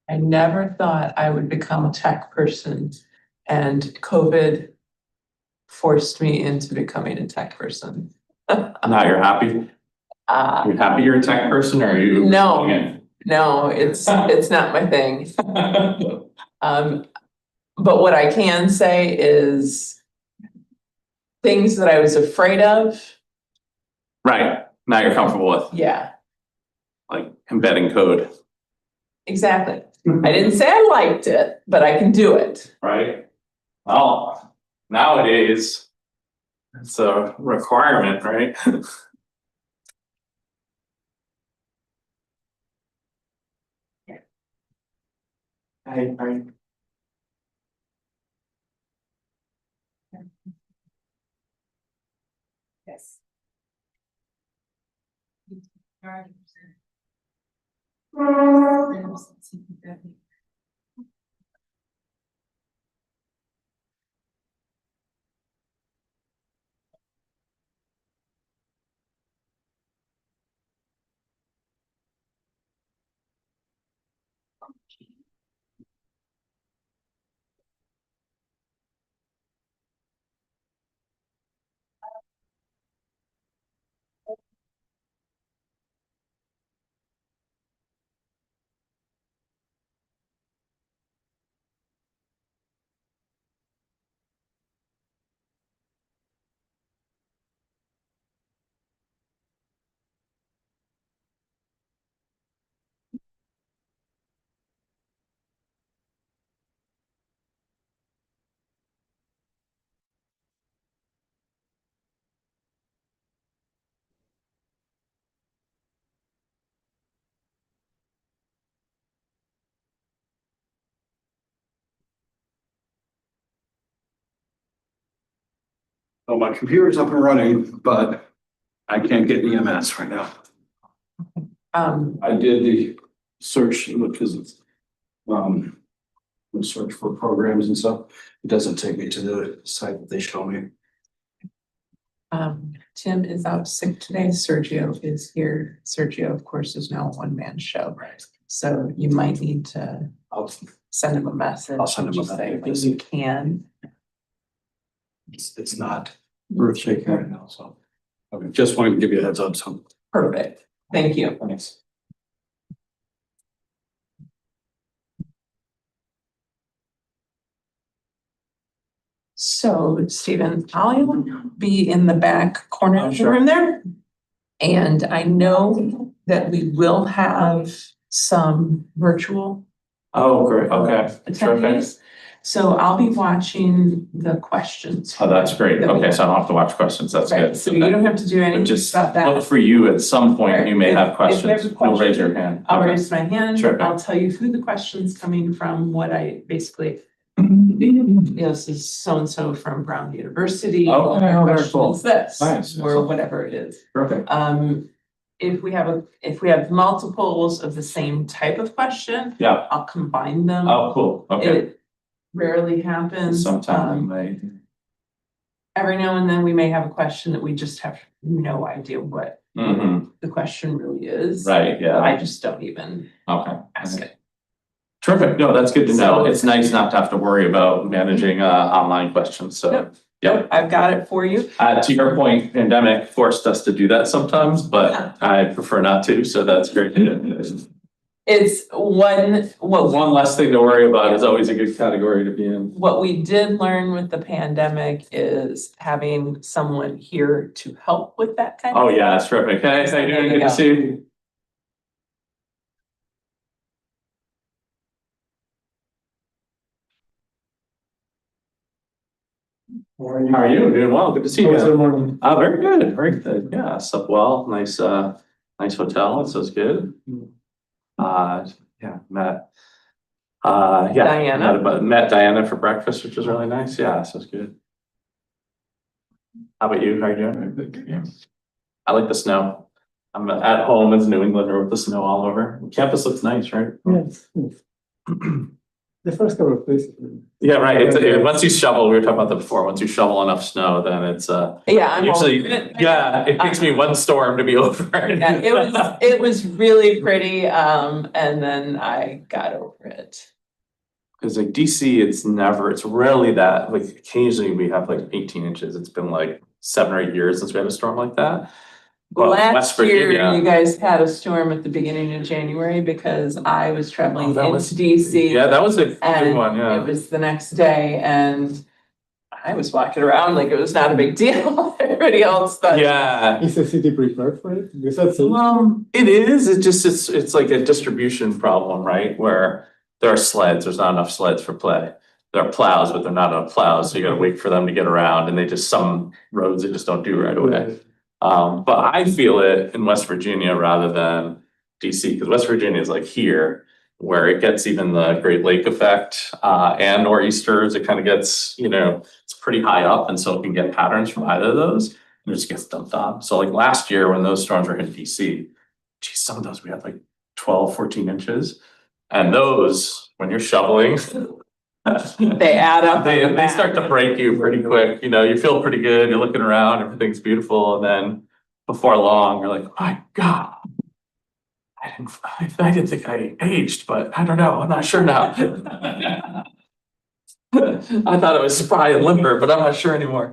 I never thought I would become a tech person, and COVID forced me into becoming a tech person. Now you're happy? You're happy you're a tech person, or are you? No, it's not my thing. But what I can say is things that I was afraid of. Right, now you're comfortable with, Yeah, like, embedding code. exactly. I didn't say I liked it, but I can do it. Right? Well, nowadays, it's a requirement, right? I Yes. Oh, my computer's up and running, but I can't get EMS right now. I did the search because it's, the search for programs and stuff. It doesn't take me to the site that they show me. Tim is out sick today. Sergio is here. Sergio, of course, is now a one-man show. Right. So you might need to I'll send him a message. I'll send him a Just say message. when you can. It's not earth shaking right now, so. Okay, just wanted to give you a heads up, so. Perfect. Thank you. Thanks. So, Stephen, I'll be in the back corner of the room there. And I know that we will have some virtual Oh, great, okay, terrific. attendees. So I'll be watching the questions. Oh, that's great, okay, so I don't have to watch questions, that's Right, good. so you don't have to do But anything just about look that. for you at some point, you may If- have if questions, there's a you'll raise question, your hand. I'll Okay. raise my hand. Sure. I'll tell you who the question's coming from, what I basically, this is so-and-so from Brown University. Oh, My very question cool. is this, Nice. or whatever it is. Perfect. If we have multiples of the same type of question, Yeah, I'll combine them. oh, cool, okay. It rarely happens. Sometime they, Every now and then we may have a question that we just have no idea what the question really is. right, yeah, I just don't even okay. ask it. Terrific, no, that's good to know, So- it's nice not to have to worry about managing online questions, so. Yep. Yep. I've got it for you. To your point, pandemic forced us to do that sometimes, but I prefer not to, so that's great. It's One less thing to worry about is always a good category to be in. what we did learn with the pandemic is having someone here to help with that kind of. Oh, yeah, that's terrific. Hey, how you doing? Good to see you. How are you? Doing well. Good to see you. Very good, very good. Yeah, slept well. Nice, nice hotel. This is good. Yeah, met Diana for breakfast, which was really nice. Yeah, so it's good. How about you? How are you doing? I like the snow. I'm at home as a New Englander with the snow all over. Campus looks nice, right? Yes. The first couple of places. Yeah, right. Once you shovel, we were talking about that before, once you shovel enough snow, then it's, Yeah, I'm usually, over it. yeah, it takes me one storm to be over. Yeah, it was really pretty, and then I got over it. Cause like DC, it's rarely that, like occasionally we have like 18 inches. It's been like 7 or 8 years since we had a storm like that. But West Last year, Virginia- you guys had a storm at the beginning of January because I was traveling that into was- DC. Yeah, that was a good And one, it yeah. was the next day and I was walking around like it was not a big deal. Everybody else thought. Yeah, Is the city prepared for it? Because that's. it is, it's like a distribution problem, right? Where there are sleds, there's not enough sleds for play. There are plows, but they're not enough plows, so you gotta wait for them to get around and some roads they just don't do right away. But I feel it in West Virginia rather than DC, because West Virginia is like here, where it gets even the Great Lake effect, and nor'easters, it kind of gets, it's pretty high up, and so it can get patterns from either of those, and it just gets dumped on. So like last year when those storms were in DC, geez, some of those we had like 12, 14 inches. And those, when you're shoveling, They add up. they start to break you pretty quick, you feel pretty good, you're looking around, everything's beautiful, and then before long, you're like, my God. I didn't think I aged, but I don't know, I'm not sure now. I thought it was spry and limber, but I'm not sure anymore.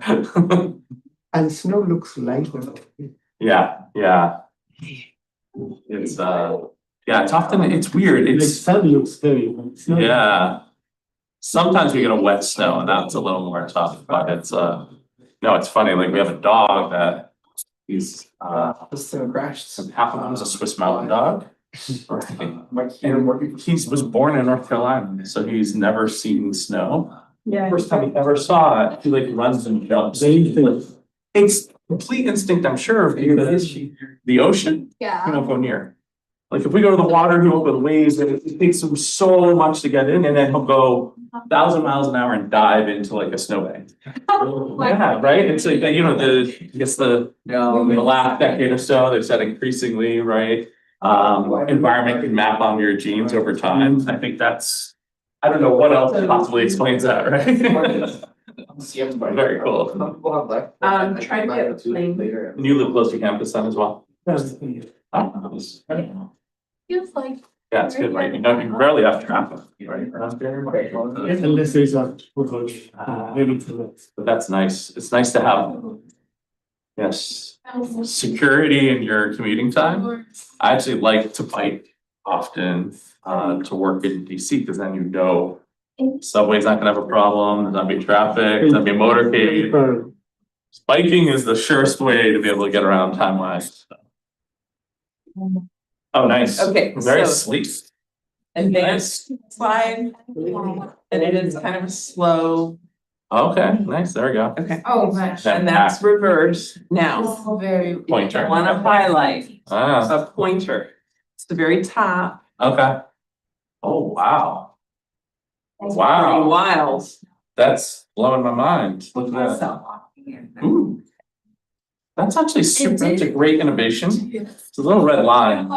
And snow looks lighter. Yeah. It's it's often, it's weird, Like it's, sun looks heavy. But snow- yeah. Sometimes we get a wet snow and that's a little more tough, but it's, no, it's funny, like we have a dog that he's, So crashed. half of him is a Swiss Mountain Dog. And he was born in North Carolina, so he's never seen snow. Yeah. First time he ever saw it, he like runs and jumps. They think. It's complete instinct, I'm sure, because the ocean, he Yeah. won't go near. Like if we go to the water, he won't go to the waves, and it takes him so much to get in, and then he'll go 1,000 miles an hour and dive into like a snowbank. Yeah, right? It's like, the last decade or so, they've said increasingly, right? Environment can map on your genes over time. I think I don't know what else possibly explains that, right? Very cool. Try to get a plane. And you live close to campus then as well? Feels like. Yeah, it's good, right? You rarely have traffic, right? around here. Unless there's a foothold, maybe to that. But that's nice. It's nice to have, yes, security in your commuting time. I actually like to bike often to work in DC because then subway's not gonna have a problem, there's not gonna be traffic, there's not gonna be a motorcade. Biking is the surest way to be able to get around time wise. Oh, nice. Okay, Very so- sleek. Advanced slide, and it is kind of a slow, Okay, nice. There we go. okay, Oh, gosh. and that's reverse. Now, Very. Pointer. I wanna highlight Ah, a pointer. It's the very top. okay. Oh, wow. Pretty Wow. wild. That's blowing my mind. Look at that. So, Ooh. That's actually that's a great innovation. It's a little red line.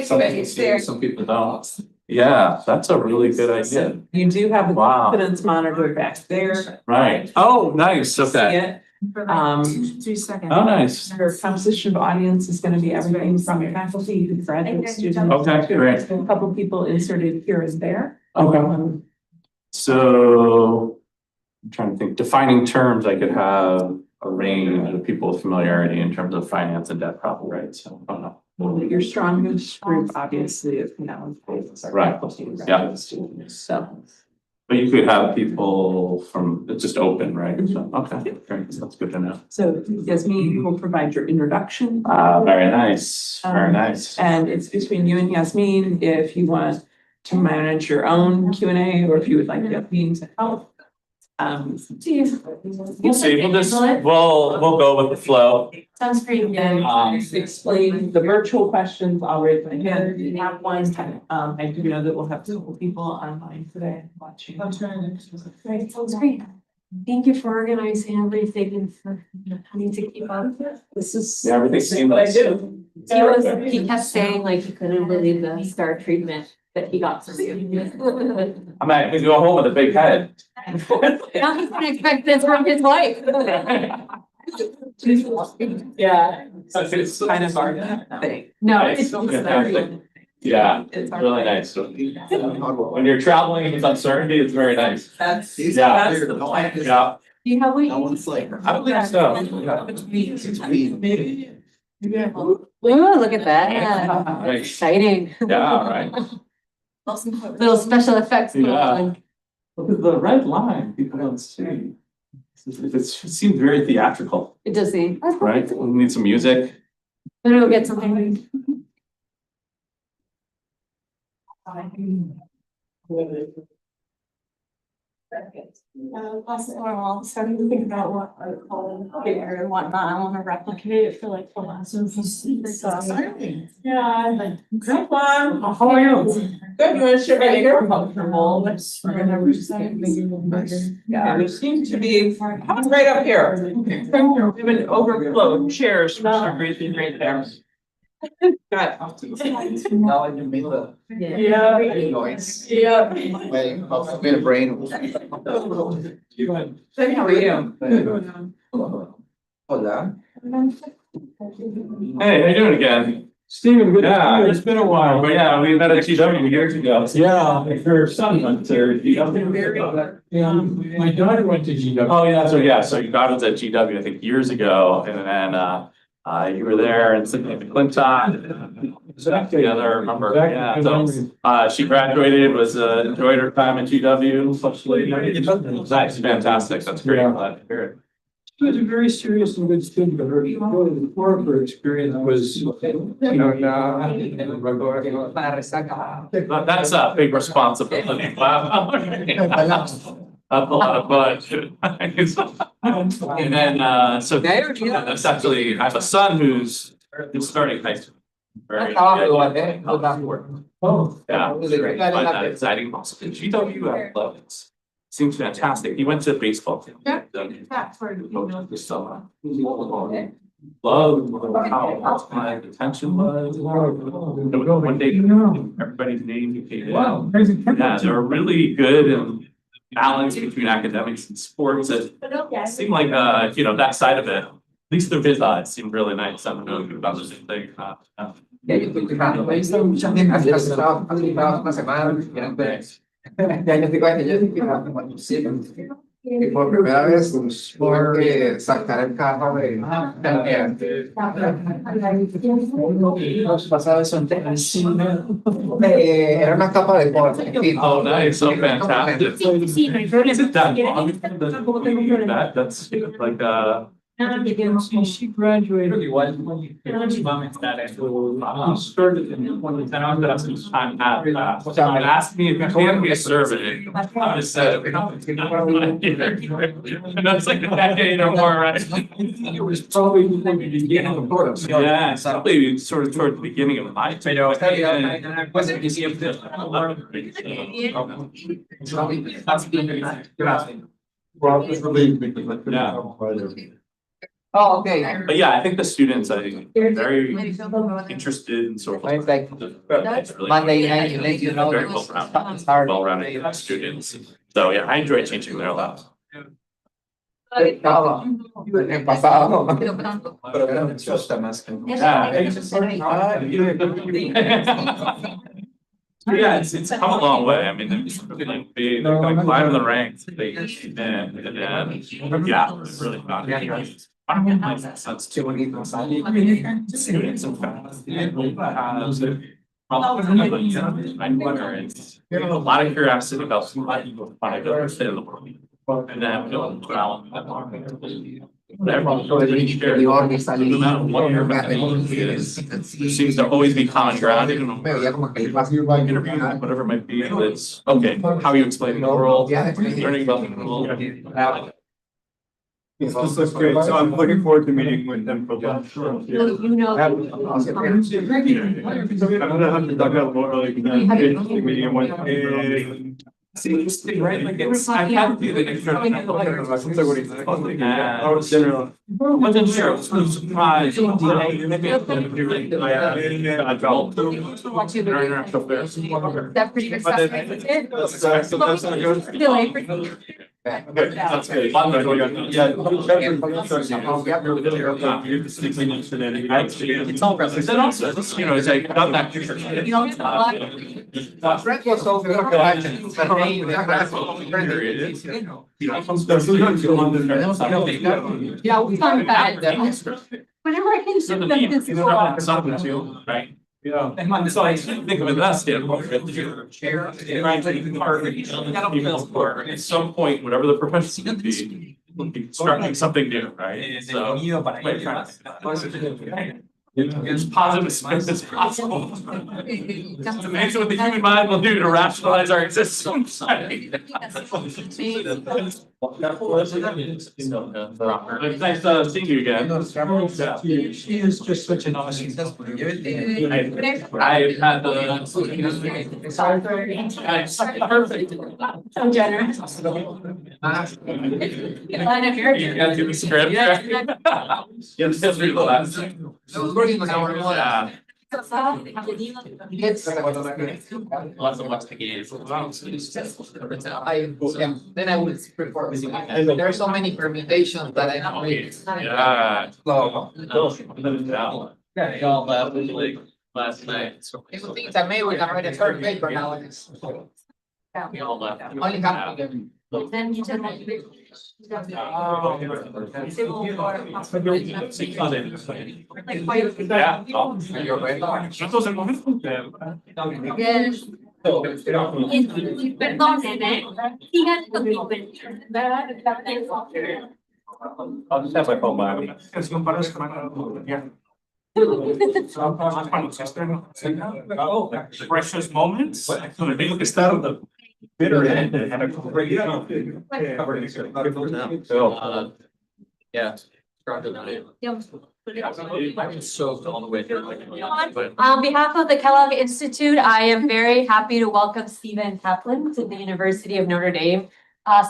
Some people see it, some people don't. Yeah, that's a really good idea. you do have a Wow. confidence monitor back there. Right. Oh, nice. See Okay. it? For Um, like 3 seconds. Oh, nice. Our composition of audience is gonna be everything from faculty to graduate students. Okay, great. A couple people inserted here and there. Okay. So I'm trying to think, defining terms, I could have a range of people with familiarity in terms of finance and debt probably, right? So I don't know. Your strongest group obviously is now. Right. Yeah. Students, so. But you could have people from, it's just open, right? So, okay, great. That's good to know. So Yasmin will provide your introduction. Very nice, very nice. And it's between you and Yasmin if you want to manage your own Q&A or if you would like Yasmin to help. We'll see, we'll go with the flow. Sounds pretty good. Explain the virtual questions. I'll raise my hand if you have one. I do know that we'll have several people online today watching. Great, sounds great. Thank you for organizing everything and for having to keep up. This is. Yeah, everything's this is what I seamless. do. He kept saying like he couldn't believe the star treatment that he got to see. I might go home with a big head. Now he's gonna expect this from his wife. Yeah. It's kind of hard thing. No, It's it's so very. fantastic. Yeah, It's really nice. When you're traveling with uncertainty, it's very nice. That's Yeah. the point. Yeah, Do you have what No you? one's like. I believe so. Ooh, look at that. Right. Exciting. Yeah, right. Little special effects. going Yeah. on. Look at the red line, people don't see. It seems very theatrical, It does seem. right? We need some music. I'm gonna go get something. I'm starting to think about what I call bigger and whatnot. I wanna replicate it for like the lessons. Yeah. Kaplan, How are you? good, you wanna share right here? Comfortable. Yeah, we seem to be right up here. We've been overflowed chairs for some reason right there. Got. Now I can make the Yeah. noise. Yeah. My brain. Hey, how are you? Hola. Hey, how you doing again? Stephen, good. Yeah, It's been a while. But yeah, we met at GW years ago. Yeah, your son went to GW. Yeah, my daughter went to GW. Oh, yeah, so your daughter was at GW, I think, years ago, and then, you were there and sitting at the Clinton. Together, I remember, yeah, so, she graduated, enjoyed her time at GW, nice, fantastic, that's great, I'm glad to hear it. She was a very serious and good student, but her core of her experience was, That's a big responsibility, wow. That's a lot of fun. And then, so that's actually, I have a son who's starting high school. Very. Oh, Yeah, I find that exciting. Also, the GW athletics seems fantastic. He went to baseball. Team. Yeah. This summer. Love how my attention was. One day, everybody's name came out. Yeah, they were really good and balance between academics and sports. It seemed like, that side of it, at least through his eyes, seemed really nice. I don't know if you've done the same thing. Ya yo estoy fijando, me hizo muchas veces, estaba una semana, ya yo estoy fijando, sí, y por primera vez tuve que sacar el carro de Pasaba eso en tenis. era una capa de deporte, en fin. Oh, nice, so fantastic. Sí, no hay problema. Is it that long? Tampoco tengo problema. That's like, She graduated. He started in 2010, I was at some time after that. So it asked me if you can be a survey. I just said. And that's like a decade or more, right? It was probably before the beginning of course. Yeah, it's probably sort of toward the beginning of my. Well, it's relieved me. Yeah. Oh, okay. But yeah, I think the students, I think, are very interested in sort of. It's like It's really Monday night, you let you know. very It's well-rounded, hard. well-rounded students. So yeah, I enjoy changing their lives. Todo. En pasado. Yeah, it's come a long way. I mean, they're like climbing the ranks. Yeah, it's really not. That's too many. Students and faculty. A lot of curiosity about why people find it in the world. And then there seems to always be common ground, interviewing, whatever it might be, it's, okay, how are you explaining the world, learning about the world. This is great, so I'm looking forward to meeting with them for lunch. You know. I'm gonna have to duck out more early because I'm meeting one. See, just think, right, like it's, I've had to do the intro. Wasn't sure, I was sort of surprised. That pretty good stuff. That's good. It's all relevant. Then also, you know, as I got that. Brett was over. Yeah, we found that. Whenever I can sit them, this is all. Right? Yeah. And so I think of it that standpoint. At some point, whatever the profession would be, starting something new, right? So. It's positive as much as possible. It's amazing what the human mind will do to rationalize our existence. It's nice seeing you again. She is just such an awesome. I've had the. Perfect. So generous. Line of your. You got to the script. Yes, just read the last. Yeah. Yes. Lots of what's the game. Then I would prefer. There are so many permutations that I don't read. Yeah. So, Yeah, y'all left like last night. even things I may would have read a third paper now. It's We all left. only happening. Then you just. Yeah. Yes. Perdóneme, sigan I'll just have my phone by me. Precious moments. Está on the bitter end and had a great. Yeah. I'm soaked all the way through. On behalf of the Kellogg Institute, I am very happy to welcome Stephen Kaplan to the University of Notre Dame.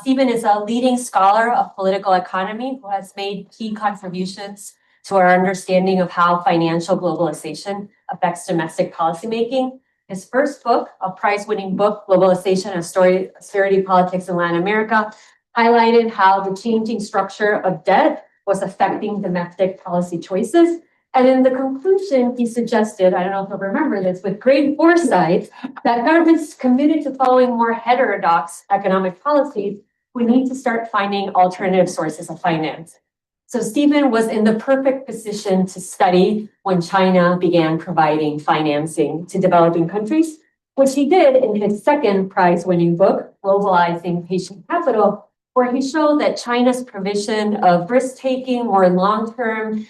Stephen is a leading scholar of political economy who has made key contributions to our understanding of how financial globalization affects domestic policymaking. His first book, a prize-winning book, Globalization and Austerity Politics in Latin America, highlighted how the changing structure of debt was affecting domestic policy choices. And in the conclusion, he suggested, I don't know if you'll remember this, with great foresight, that governments committed to following more heterodox economic policies, we need to start finding alternative sources of finance. So Stephen was in the perfect position to study when China began providing financing to developing countries, which he did in his second prize-winning book, Globalizing Patient Capital, where he showed that China's provision of risk-taking, more long-term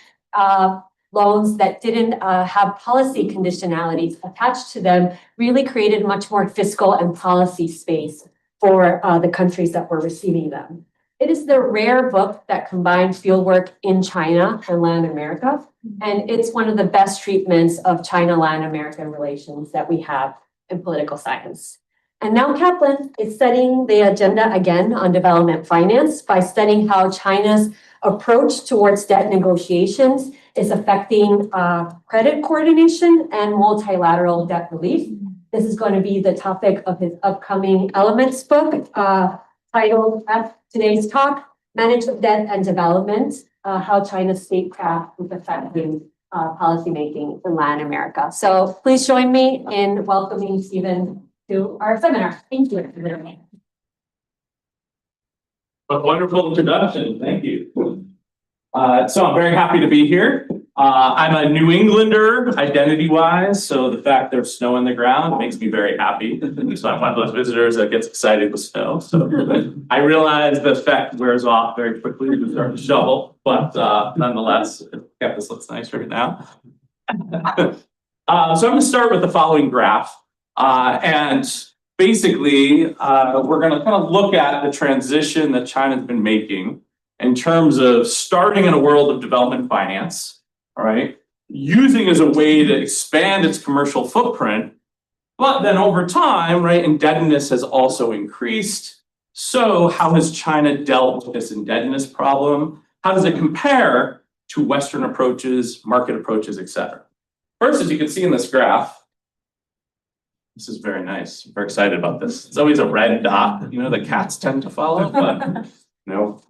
loans that didn't have policy conditionalities attached to them really created much more fiscal and policy space for the countries that were receiving them. It is the rare book that combines fieldwork in China and Latin America, and it's one of the best treatments of China-Latin American relations that we have in political science. And now Kaplan is setting the agenda again on development finance by studying how China's approach towards debt negotiations is affecting credit coordination and multilateral debt relief. This is going to be the topic of his upcoming Elements book, titled at today's talk, Managed Debt and Development, How China's Statecraft is Affecting Policymaking in Latin America. So please join me in welcoming Stephen to our seminar. Thank you. A wonderful introduction, thank you. So I'm very happy to be here. I'm a New Englander identity-wise, so the fact there's snow on the ground makes me very happy. So I'm one of those visitors that gets excited with snow. So I realize the effect wears off very quickly when you start to shovel, but nonetheless, yeah, this looks nice right now. So I'm going to start with the following graph. And basically, we're going to kind of look at the transition that China's been making in terms of starting in a world of development finance, all right, using as a way to expand its commercial footprint, But then over time, right, indebtedness has also increased. So how has China dealt with this indebtedness problem? How does it compare to Western approaches, market approaches, et cetera? First, as you can see in this graph, this is very nice. I'm very excited about this. It's always a red dot, you know, that cats tend to follow, but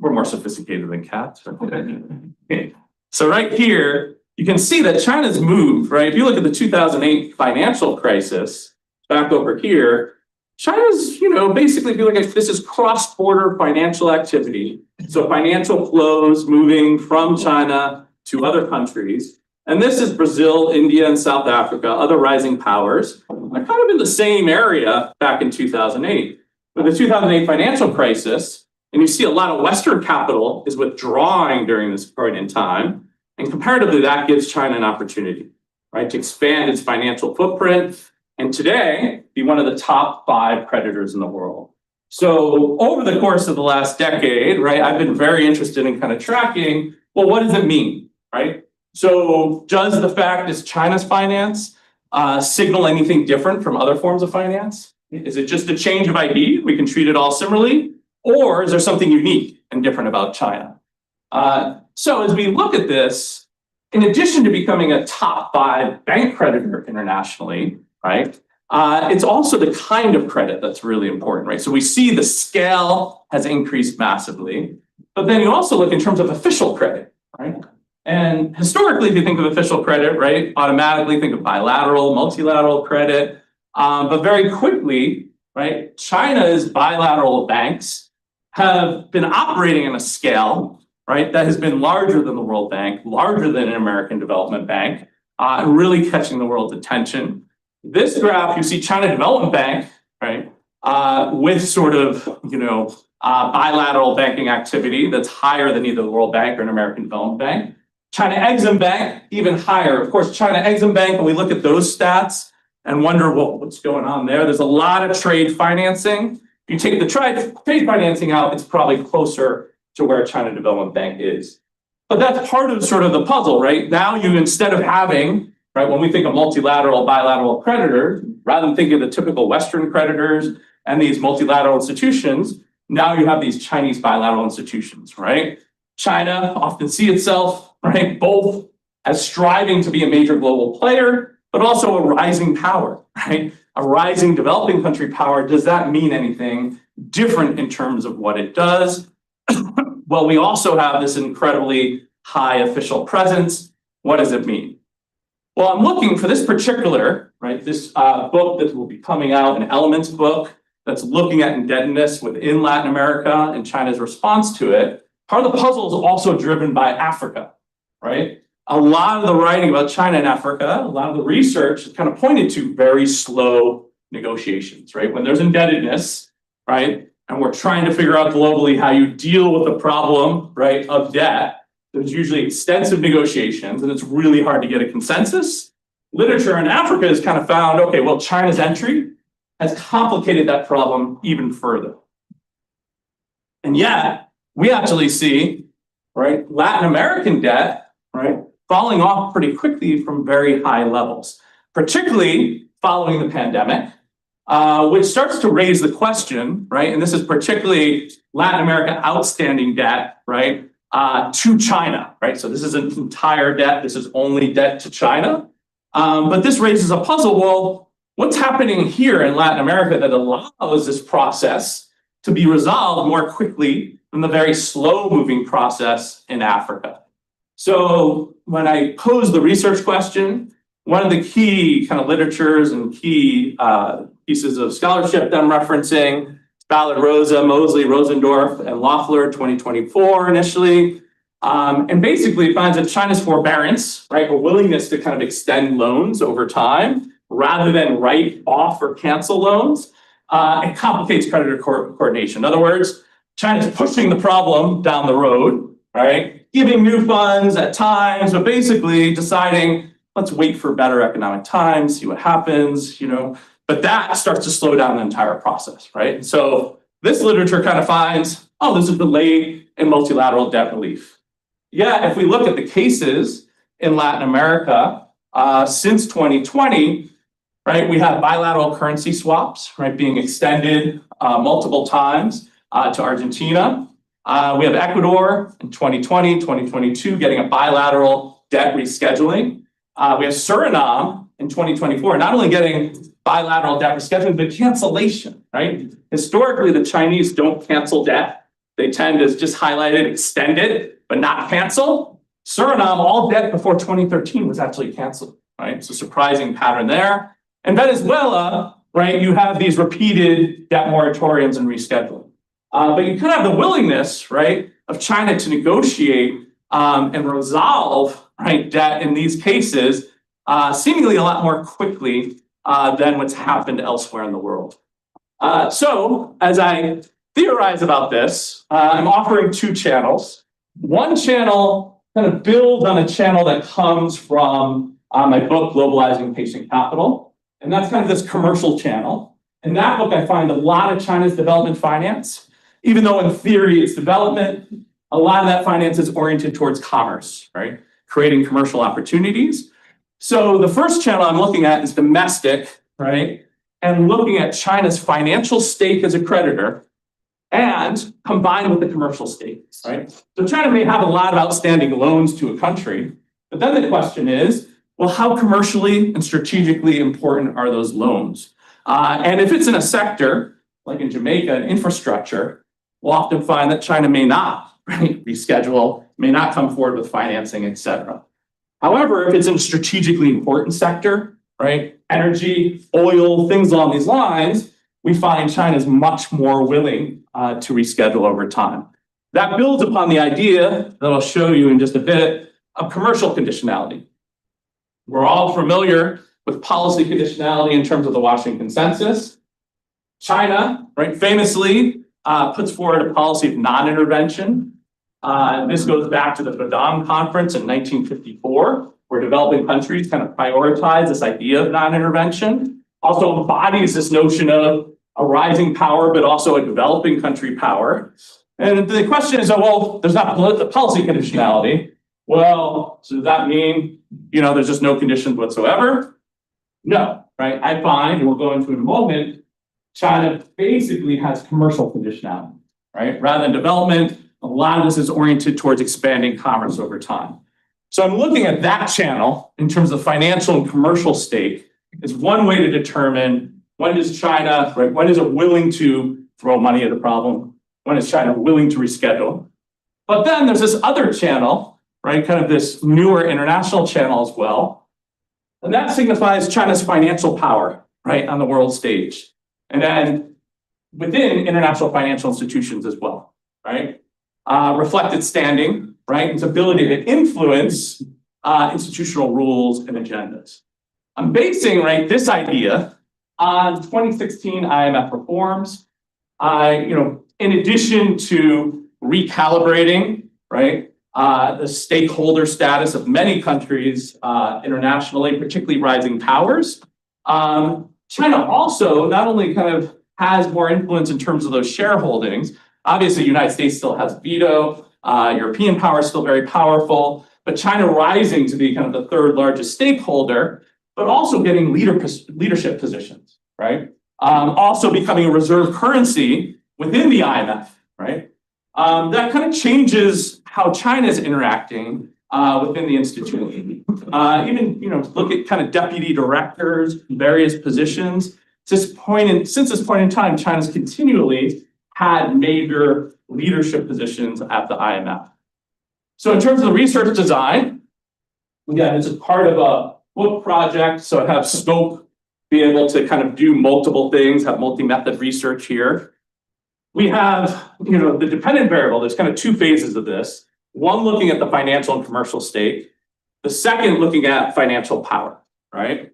we're more sophisticated than cats. Okay. So right here, you can see that China's moved, right? If you look at the 2008 financial crisis, back over here, China's, basically, if you look at this, is cross-border financial activity. So financial flows moving from China to other countries. And this is Brazil, India, and South Africa, other rising powers. They're kind of in the same area back in 2008. With the 2008 financial crisis, and you see a lot of Western capital is withdrawing during this point in time. And comparatively, that gives China an opportunity, right, to expand its financial footprint. And today, be one of the top 5 creditors in the world. So over the course of the last decade, right, I've been very interested in kind of tracking, well, what does it mean, right? So does the fact is China's finance signal anything different from other forms of finance? Is it just a change of ID? We can treat it all similarly? Or is there something unique and different about China? So as we look at this, in addition to becoming a top 5 bank creditor internationally, right, it's also the kind of credit that's really important, right? So we see the scale has increased massively, but then you also look in terms of official credit, right? And historically, if you think of official credit, right, automatically think of bilateral, multilateral credit. But very quickly, right, China's bilateral banks have been operating on a scale, right, that has been larger than the World Bank, larger than an American Development Bank, really catching the world's attention. This graph, you see China Development Bank, right, with sort of, bilateral banking activity that's higher than either the World Bank or an American Development Bank. China Exim Bank, even higher. Of course, China Exim Bank, when we look at those stats and wonder, well, what's going on there? There's a lot of trade financing. If you take the trade financing out, it's probably closer to where China Development Bank is. But that's part of sort of the puzzle, right? Now you, instead of having, right, when we think of multilateral, bilateral creditors, rather than thinking of the typical Western creditors and these multilateral institutions, now you have these Chinese bilateral institutions, right? China often see itself, right, both as striving to be a major global player, but also a rising power, right? A rising developing country power. Does that mean anything different in terms of what it does? Well, we also have this incredibly high official presence. What does it mean? Well, I'm looking for this particular, right, this book that will be coming out, an Elements book that's looking at indebtedness within Latin America and China's response to it. Part of the puzzle is also driven by Africa, right? A lot of the writing about China and Africa, a lot of the research is kind of pointed to very slow negotiations, right? When there's indebtedness, right, and we're trying to figure out globally how you deal with the problem, right, of debt, there's usually extensive negotiations and it's really hard to get a consensus. Literature in Africa has kind of found, okay, well, China's entry has complicated that problem even further. And yet, we actually see, right, Latin American debt, right, falling off pretty quickly from very high levels, particularly following the pandemic, which starts to raise the question, right, and this is particularly Latin America outstanding debt, right, to China, right? So this isn't entire debt, this is only debt to China. But this raises a puzzle. Well, what's happening here in Latin America that allows this process to be resolved more quickly than the very slow moving process in Africa? So when I pose the research question, one of the key kind of literatures and key pieces of scholarship that I'm referencing, Ballard Rosa, Mosley, Rosendorf, and Loeffler, 2024 initially, and basically finds that China's forbearance, right, or willingness to kind of extend loans over time, rather than write off or cancel loans, it complicates creditor coordination. In other words, China's pushing the problem down the road, right, giving new funds at times, but basically deciding, let's wait for better economic times, see what happens, but that starts to slow down the entire process, right? So this literature kind of finds, oh, there's a delay in multilateral debt relief. Yeah, if we look at the cases in Latin America since 2020, right, we have bilateral currency swaps, right, being extended multiple times to Argentina. We have Ecuador in 2020, 2022, getting a bilateral debt rescheduling. We have Suriname in 2024, not only getting bilateral debt rescheduling, but cancellation, right? Historically, the Chinese don't cancel debt. They tend to just highlight it, extend it, but not cancel. Suriname, all debt before 2013 was actually canceled, right? So surprising pattern there. And Venezuela, right, you have these repeated debt moratoriums and rescheduling. But you kind of have the willingness, right, of China to negotiate and resolve, right, debt in these cases seemingly a lot more quickly than what's happened elsewhere in the world. So as I theorize about this, I'm offering two channels. One channel kind of builds on a channel that comes from my book, Globalizing Patient Capital. And that's kind of this commercial channel. In that book, I find a lot of China's development finance, even though in theory it's development, a lot of that finance is oriented towards commerce, right? Creating commercial opportunities. So the first channel I'm looking at is domestic, right? And looking at China's financial stake as a creditor and combined with the commercial stake, right? So China may have a lot of outstanding loans to a country, but then the question is, well, how commercially and strategically important are those loans? And if it's in a sector, like in Jamaica, infrastructure, we'll often find that China may not, right, reschedule, may not come forward with financing, et cetera. However, if it's in a strategically important sector, right, energy, oil, things along these lines, we find China is much more willing to reschedule over time. That builds upon the idea that I'll show you in just a bit of commercial conditionality. We're all familiar with policy conditionality in terms of the Washington Consensus. China, right, famously puts forward a policy of non-intervention. This goes back to the Badam Conference in 1954, where developing countries kind of prioritize this idea of non-intervention. Also embodies this notion of a rising power, but also a developing country power. And the question is, well, there's not policy conditionality. Well, so does that mean, there's just no conditions whatsoever? No, right? I find, and we'll go into in a moment, China basically has commercial conditionality, right? Rather than development, a lot of this is oriented towards expanding commerce over time. So I'm looking at that channel in terms of financial and commercial stake is one way to determine when is China, right? When is it willing to throw money at a problem? When is China willing to reschedule? But then there's this other channel, right? Kind of this newer international channel as well. And that signifies China's financial power, right? On the world stage. And then within international financial institutions as well, right? Reflected standing, right? Its ability to influence institutional rules and agendas. I'm basing, right, this idea on 2016 IMF reforms. In addition to recalibrating, right, the stakeholder status of many countries internationally, particularly rising powers, China also not only kind of has more influence in terms of those shareholdings. Obviously, the United States still has veto. European power is still very powerful, but China rising to be kind of the third largest stakeholder, but also getting leadership positions, right? Also becoming a reserve currency within the IMF, right? That kind of changes how China is interacting within the institution. Even, look at kind of deputy directors, various positions. Since this point in time, China's continually had major leadership positions at the IMF. So in terms of the research design, again, it's a part of a book project, so I have scope, be able to kind of do multiple things, have multi-method research here. We have, the dependent variable. There's kind of two phases of this. One looking at the financial and commercial stake. The second looking at financial power, right?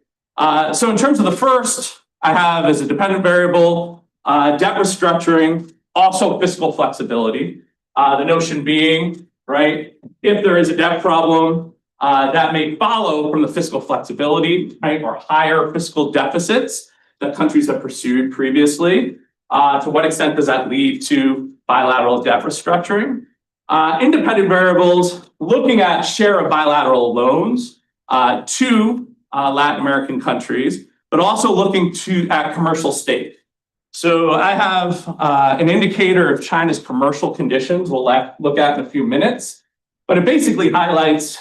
So in terms of the first, I have as a dependent variable, debt restructuring, also fiscal flexibility. The notion being, right, if there is a debt problem, that may follow from the fiscal flexibility, right, or higher fiscal deficits that countries have pursued previously. To what extent does that lead to bilateral debt restructuring? Independent variables, looking at share of bilateral loans to Latin American countries, but also looking at commercial state. So I have an indicator of China's commercial conditions we'll look at in a few minutes, but it basically highlights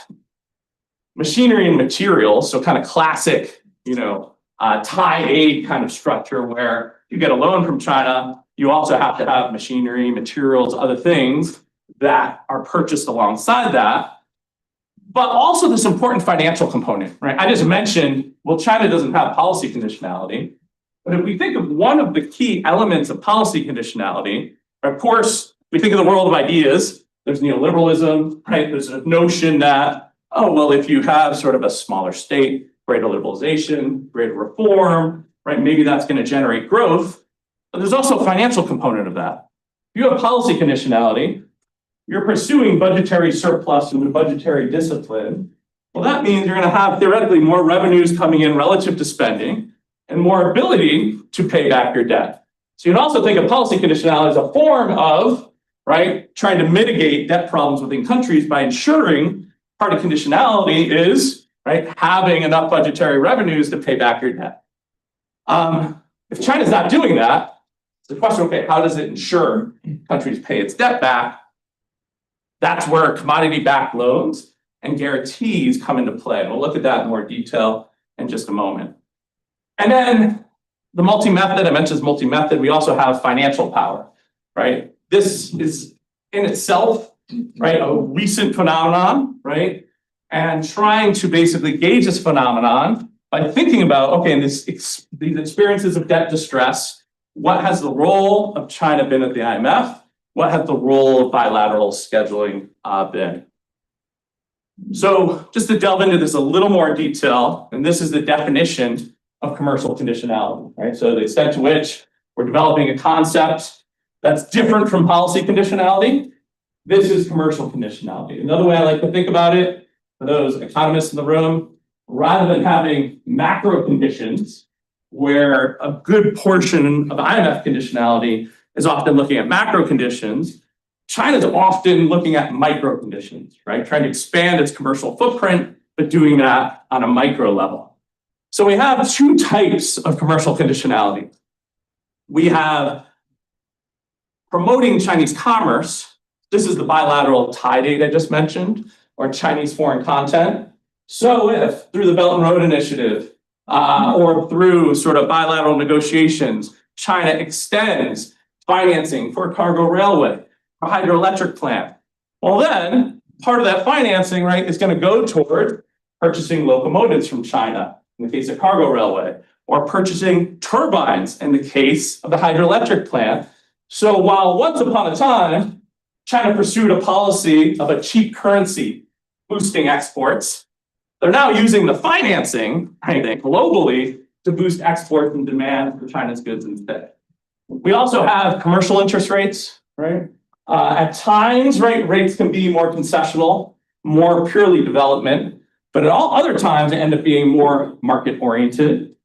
machinery and materials, so kind of classic, tied aid kind of structure where you get a loan from China, you also have to have machinery, materials, other things that are purchased alongside that. But also this important financial component, right? I just mentioned, well, China doesn't have policy conditionality. But if we think of one of the key elements of policy conditionality, of course, we think of the world of ideas, there's neoliberalism, right? There's a notion that, oh, well, if you have sort of a smaller state, greater liberalization, greater reform, right? Maybe that's going to generate growth. But there's also a financial component of that. If you have policy conditionality, you're pursuing budgetary surplus and budgetary discipline. Well, that means you're going to have theoretically more revenues coming in relative to spending and more ability to pay back your debt. So you can also think of policy conditionality as a form of, right, trying to mitigate debt problems within countries by ensuring part of conditionality is, right, having enough budgetary revenues to pay back your debt. If China's not doing that, it's the question, okay, how does it ensure countries pay its debt back? That's where commodity-backed loans and guarantees come into play. And we'll look at that in more detail in just a moment. And then the multi-method, I mentioned multi-method, we also have financial power, right? This is in itself, right, a recent phenomenon, right? And trying to basically gauge this phenomenon by thinking about, okay, in these experiences of debt distress, what has the role of China been at the IMF? What has the role of bilateral scheduling been? So just to delve into this a little more detail, and this is the definition of commercial conditionality, right? So the extent to which we're developing a concept that's different from policy conditionality, this is commercial conditionality. Another way I like to think about it, for those economists in the room, rather than having macro conditions, where a good portion of IMF conditionality is often looking at macro conditions, China's often looking at micro conditions, right? Trying to expand its commercial footprint, but doing that on a micro level. So we have two types of commercial conditionality. We have promoting Chinese commerce. This is the bilateral tie date I just mentioned, or Chinese foreign content. So if through the Belt and Road Initiative or through sort of bilateral negotiations, China extends financing for a cargo railway, a hydroelectric plant, well then part of that financing, right, is going to go toward purchasing locomotives from China in the case of cargo railway, or purchasing turbines in the case of the hydroelectric plant. So while once upon a time, China pursued a policy of a cheap currency boosting exports, they're now using the financing, I think, globally to boost exports and demand for China's goods instead. We also have commercial interest rates, right? At times, right, rates can be more concessional, more purely development, but at all other times they end up being more market oriented.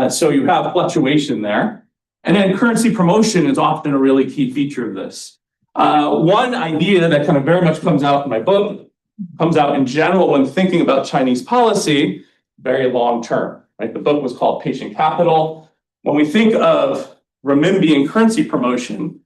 So you have fluctuation there. And then currency promotion is often a really key feature of this. One idea that kind of very much comes out in my book, comes out in general when thinking about Chinese policy, very long term, right? The book was called Patient Capital. When we think of renminbi and currency promotion,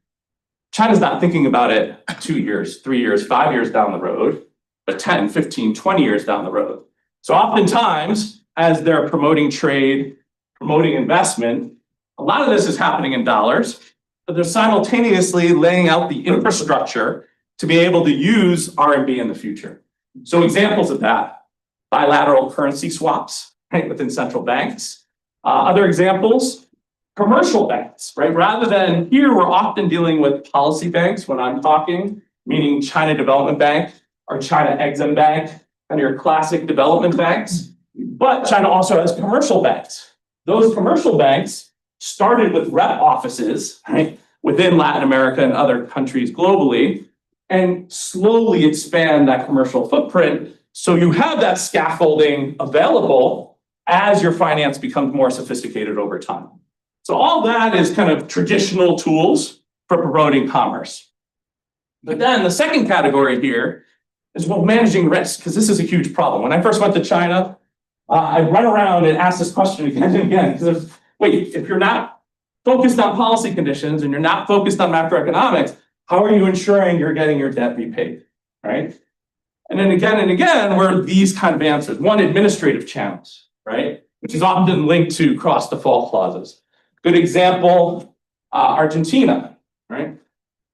China's not thinking about it 2 years, 3 years, 5 years down the road, but 10, 15, 20 years down the road. So oftentimes, as they're promoting trade, promoting investment, a lot of this is happening in dollars, but they're simultaneously laying out the infrastructure to be able to use RMB in the future. So examples of that, bilateral currency swaps, right, within central banks. Other examples, commercial banks, right? Rather than here, we're often dealing with policy banks when I'm talking, meaning China Development Bank or China Exim Bank, and your classic development banks. But China also has commercial banks. Those commercial banks started with rep offices, right, within Latin America and other countries globally, and slowly expand that commercial footprint. So you have that scaffolding available as your finance becomes more sophisticated over time. So all that is kind of traditional tools for promoting commerce. But then the second category here is, well, managing risk, because this is a huge problem. When I first went to China, I run around and ask this question again and again, because wait, if you're not focused on policy conditions and you're not focused on macroeconomics, how are you ensuring you're getting your debt repaid, right? And then again, were these kind of answers. One, administrative channels, right? Which is often linked to cross default clauses. Good example, Argentina, right?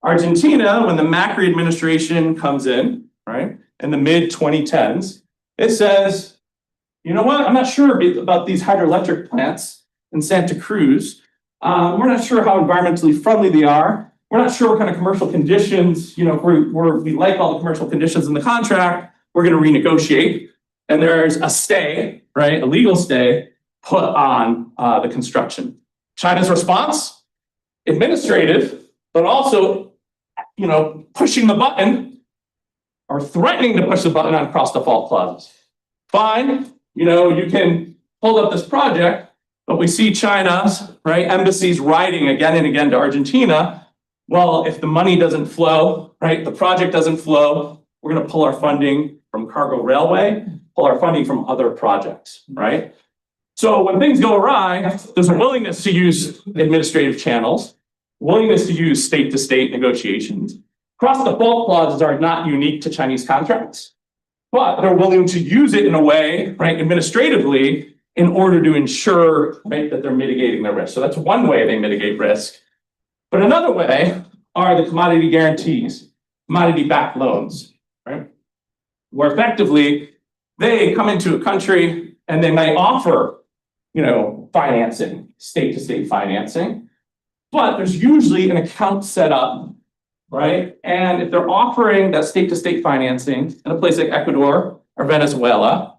Argentina, when the Macri administration comes in, right, in the mid 2010s, it says, you know what, I'm not sure about these hydroelectric plants in Santa Cruz. We're not sure how environmentally friendly they are. We're not sure what kind of commercial conditions, you know, we like all the commercial conditions in the contract, we're going to renegotiate. And there's a stay, right, a legal stay put on the construction. China's response, administrative, but also, you know, pushing the button or threatening to push the button on cross default clauses. Fine, you know, you can hold up this project, but we see China's, right, embassies writing again and again to Argentina, well, if the money doesn't flow, right, the project doesn't flow, we're going to pull our funding from cargo railway, pull our funding from other projects, right? So when things go awry, there's a willingness to use administrative channels, willingness to use state-to-state negotiations. Cross-default clauses are not unique to Chinese contracts, but they're willing to use it in a way, right, administratively, in order to ensure, right, that they're mitigating their risk. So that's one way they mitigate risk. But another way are the commodity guarantees, commodity-backed loans, right? Where effectively they come into a country and they might offer, you know, financing, state-to-state financing, but there's usually an account set up, right? And if they're offering that state-to-state financing in a place like Ecuador or Venezuela,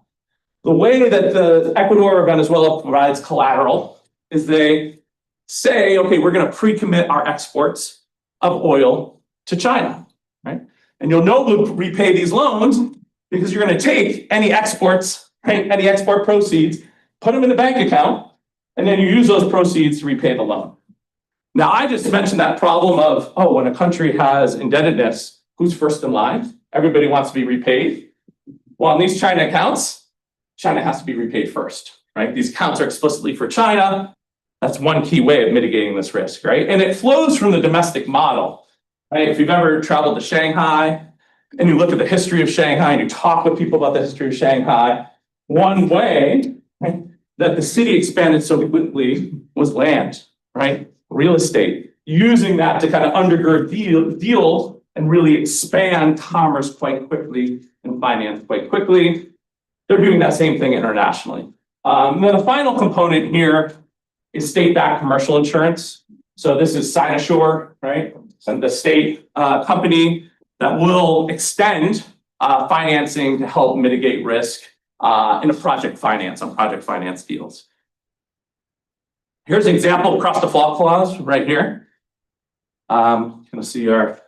the way that the Ecuador or Venezuela provides collateral is they say, okay, we're going to pre-commit our exports of oil to China, right? And you'll know we'll repay these loans because you're going to take any exports, right, any export proceeds, put them in the bank account, and then you use those proceeds to repay the loan. Now, I just mentioned that problem of, oh, when a country has indebtedness, who's first in line? Everybody wants to be repaid. Well, in these China accounts, China has to be repaid first, right? These accounts are explicitly for China. That's one key way of mitigating this risk, right? And it flows from the domestic model, right? If you've ever traveled to Shanghai and you look at the history of Shanghai and you talk with people about the history of Shanghai, one way, right, that the city expanded so quickly was land, right? Real estate, using that to kind of undergird deals and really expand commerce quite quickly and finance quite quickly. They're doing that same thing internationally. And then the final component here is state-backed commercial insurance. So this is Sinosure, right? And the state company that will extend financing to help mitigate risk in a project finance deals. Here's an example of cross-default clause right here. Going to see our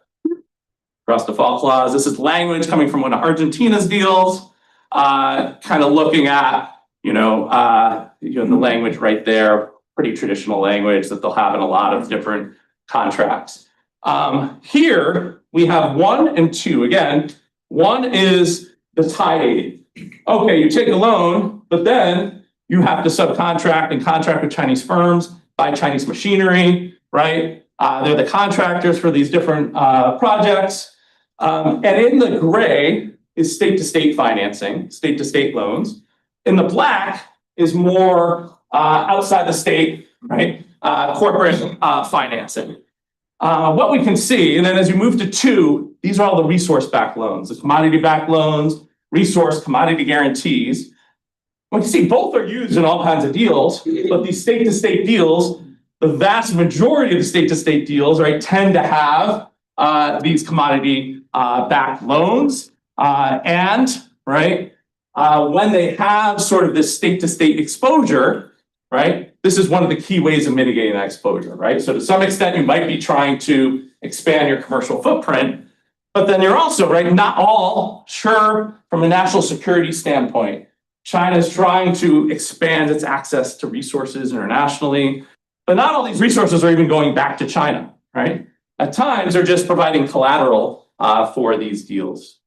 cross-default clause. This is language coming from one of Argentina's deals, kind of looking at, the language right there. Pretty traditional language that they'll have in a lot of different contracts. Here we have 1 and 2. Again, 1 is the tie aid. Okay, you take a loan, but then you have to subcontract and contract with Chinese firms, buy Chinese machinery, right? They're the contractors for these different projects. And in the gray is state-to-state financing, state-to-state loans. In the black is more outside the state, right? Corporate financing. What we can see, and then as you move to 2, these are all the resource-backed loans, the commodity-backed loans, resource commodity guarantees. We can see both are used in all kinds of deals, but these state-to-state deals, the vast majority of the state-to-state deals, right, tend to have these commodity backed loans, and right, when they have sort of this state-to-state exposure, right, this is one of the key ways of mitigating that exposure, right? So to some extent, you might be trying to expand your commercial footprint, but then you're also, right, not all sure from a national security standpoint. China is trying to expand its access to resources internationally, but not all these resources are even going back to China, right? At times, they're just providing collateral for these deals.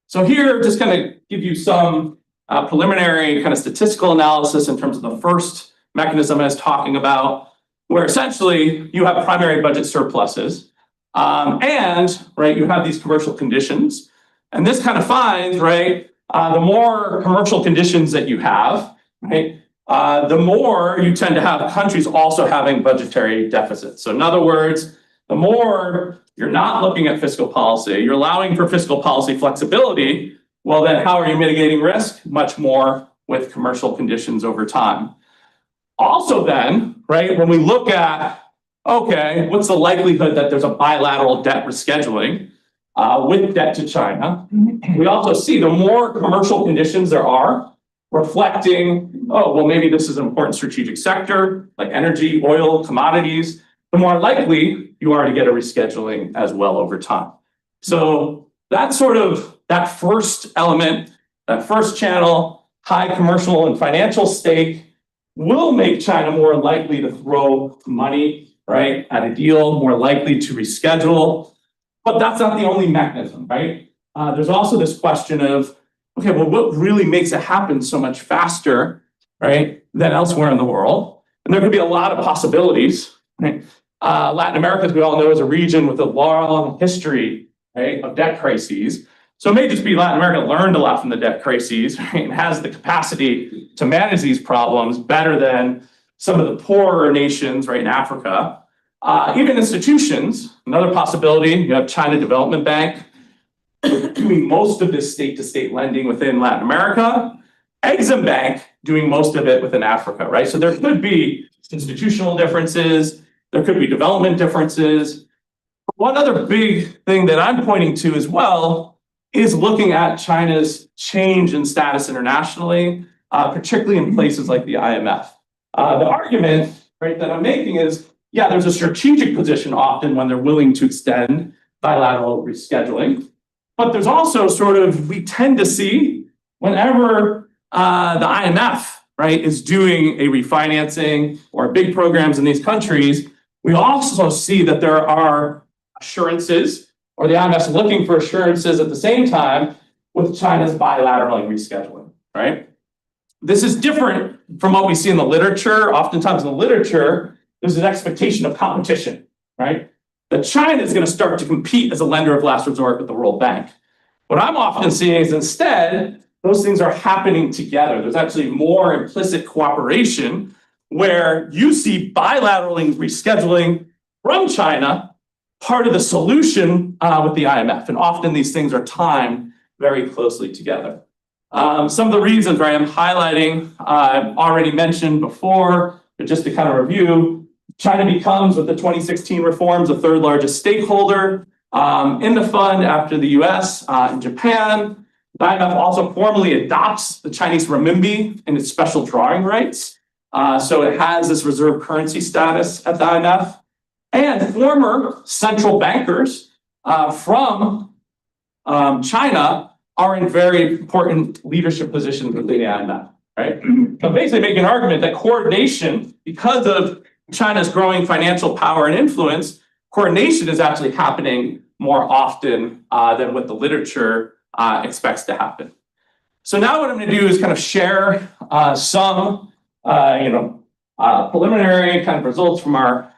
So here, just going to give you some preliminary kind of statistical analysis in terms of the first mechanism I was talking about, where essentially you have primary budget surpluses, and right, you have these commercial conditions. And this kind of finds, right, the more commercial conditions that you have, right, the more you tend to have countries also having budgetary deficits. So in other words, the more you're not looking at fiscal policy, you're allowing for fiscal policy flexibility, well then how are you mitigating risk? Much more with commercial conditions over time. Also then, right, when we look at, okay, what's the likelihood that there's a bilateral debt rescheduling with debt to China? We also see the more commercial conditions there are, reflecting, oh, well, maybe this is an important strategic sector, like energy, oil, commodities, the more likely you are to get a rescheduling as well over time. So that's sort of that first element, that first channel, high commercial and financial stake, will make China more likely to throw money, right, at a deal, more likely to reschedule. But that's not the only mechanism, right? There's also this question of, okay, well, what really makes it happen so much faster, right, than elsewhere in the world? And there could be a lot of possibilities, right? Latin America, as we all know, is a region with a long history, right, of debt crises. So it may just be Latin America learned a lot from the debt crises, right, and has the capacity to manage these problems better than some of the poorer nations, right, in Africa. Even institutions, another possibility, you have China Development Bank doing most of this state-to-state lending within Latin America, Exim Bank doing most of it within Africa, right? So there could be institutional differences, there could be development differences. One other big thing that I'm pointing to as well is looking at China's change in status internationally, particularly in places like the IMF. The argument, right, that I'm making is, yeah, there's a strategic position often when they're willing to extend bilateral rescheduling, but there's also sort of, we tend to see whenever the IMF, right, is doing a refinancing or big programs in these countries, we also see that there are assurances, or the IMF's looking for assurances at the same time with China's bilateral rescheduling, right? This is different from what we see in the literature. Oftentimes in the literature, there's an expectation of competition, right? That China is going to start to compete as a lender of last resort with the World Bank. What I'm often seeing is instead, those things are happening together. There's actually more implicit cooperation where you see bilateral rescheduling from China, part of the solution with the IMF. And often these things are timed very closely together. Some of the reasons, right, I'm highlighting, I've already mentioned before, but just to kind of review, China becomes, with the 2016 reforms, the third largest stakeholder in the fund after the US and Japan. The IMF also formally adopts the Chinese renminbi in its special drawing rights. So it has this reserve currency status at the IMF. And former central bankers from China are in very important leadership positions within the IMF, right? So basically making an argument that coordination, because of China's growing financial power and influence, coordination is actually happening more often than what the literature expects to happen. So now what I'm going to do is kind of share some preliminary kind of results from our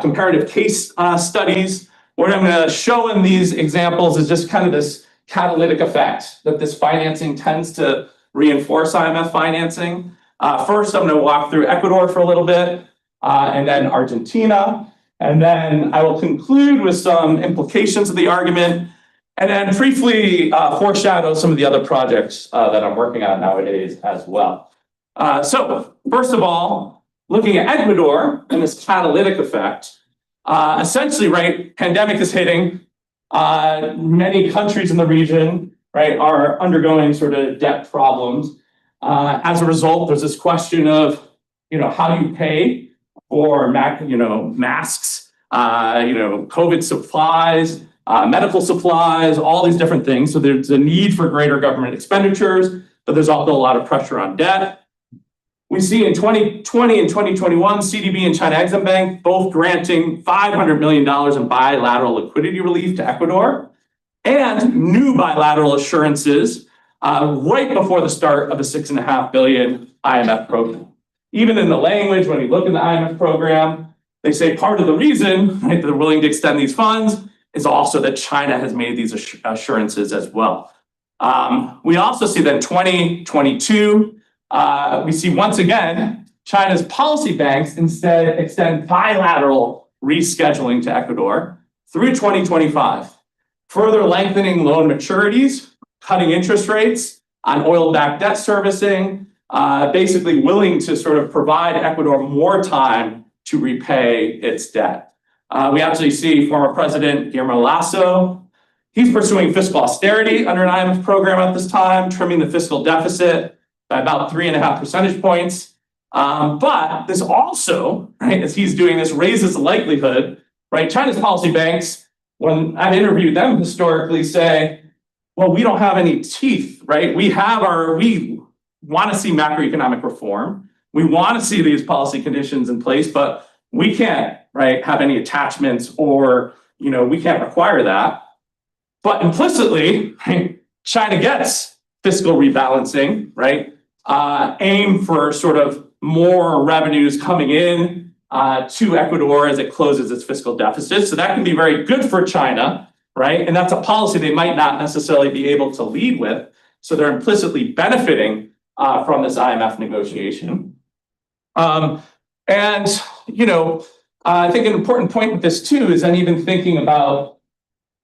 comparative case studies. What I'm going to show in these examples is just kind of this catalytic effect that this financing tends to reinforce IMF financing. First, I'm going to walk through Ecuador for a little bit, and then Argentina. And then I will conclude with some implications of the argument, and then briefly foreshadow some of the other projects that I'm working on nowadays as well. So first of all, looking at Ecuador and this catalytic effect, essentially, right, pandemic is hitting. Many countries in the region, right, are undergoing sort of debt problems. As a result, there's this question of, how do you pay for, masks, COVID supplies, medical supplies, all these different things. So there's a need for greater government expenditures, but there's also a lot of pressure on debt. We see in 2020 and 2021, CDB and China Exim Bank both granting $500 million in bilateral liquidity relief to Ecuador, and new bilateral assurances right before the start of the $6.5 billion IMF program. Even in the language, when you look in the IMF program, they say part of the reason, right, that they're willing to extend these funds is also that China has made these assurances as well. We also see that in 2022, we see once again, China's policy banks instead extend bilateral rescheduling to Ecuador through 2025, further lengthening loan maturities, cutting interest rates on oil-backed debt servicing, basically willing to sort of provide Ecuador more time to repay its debt. We actually see former President Guillermo Lasso. He's pursuing fiscal austerity under an IMF program at this time, trimming the fiscal deficit by about 3.5 percentage points. But this also, right, as he's doing this, raises the likelihood, right? China's policy banks, when I've interviewed them historically, say, well, we don't have any teeth, right? We want to see macroeconomic reform. We want to see these policy conditions in place, but we can't, right, have any attachments or, we can't require that. But implicitly, right, China gets fiscal rebalancing, right? Aim for sort of more revenues coming in to Ecuador as it closes its fiscal deficit. So that can be very good for China, right? And that's a policy they might not necessarily be able to lead with. So they're implicitly benefiting from this IMF negotiation. I think an important point with this too is then even thinking about,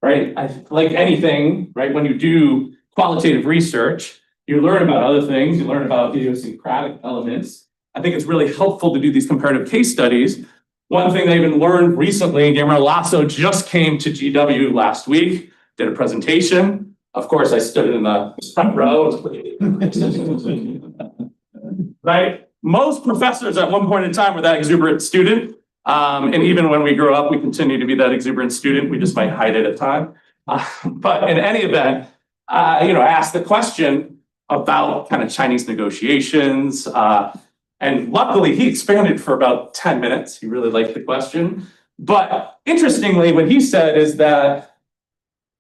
right, like anything, right, when you do qualitative research, you learn about other things, you learn about idiosyncratic elements. I think it's really helpful to do these comparative case studies. One thing I even learned recently, Guillermo Lasso just came to GW last week, did a presentation. Of course, I stood in the front row. Right? Most professors at one point in time were that exuberant student. And even when we grow up, we continue to be that exuberant student. We just might hide it at times. But in any event, I asked the question about kind of Chinese negotiations. And luckily, he expanded for about 10 minutes. He really liked the question. But interestingly, what he said is that,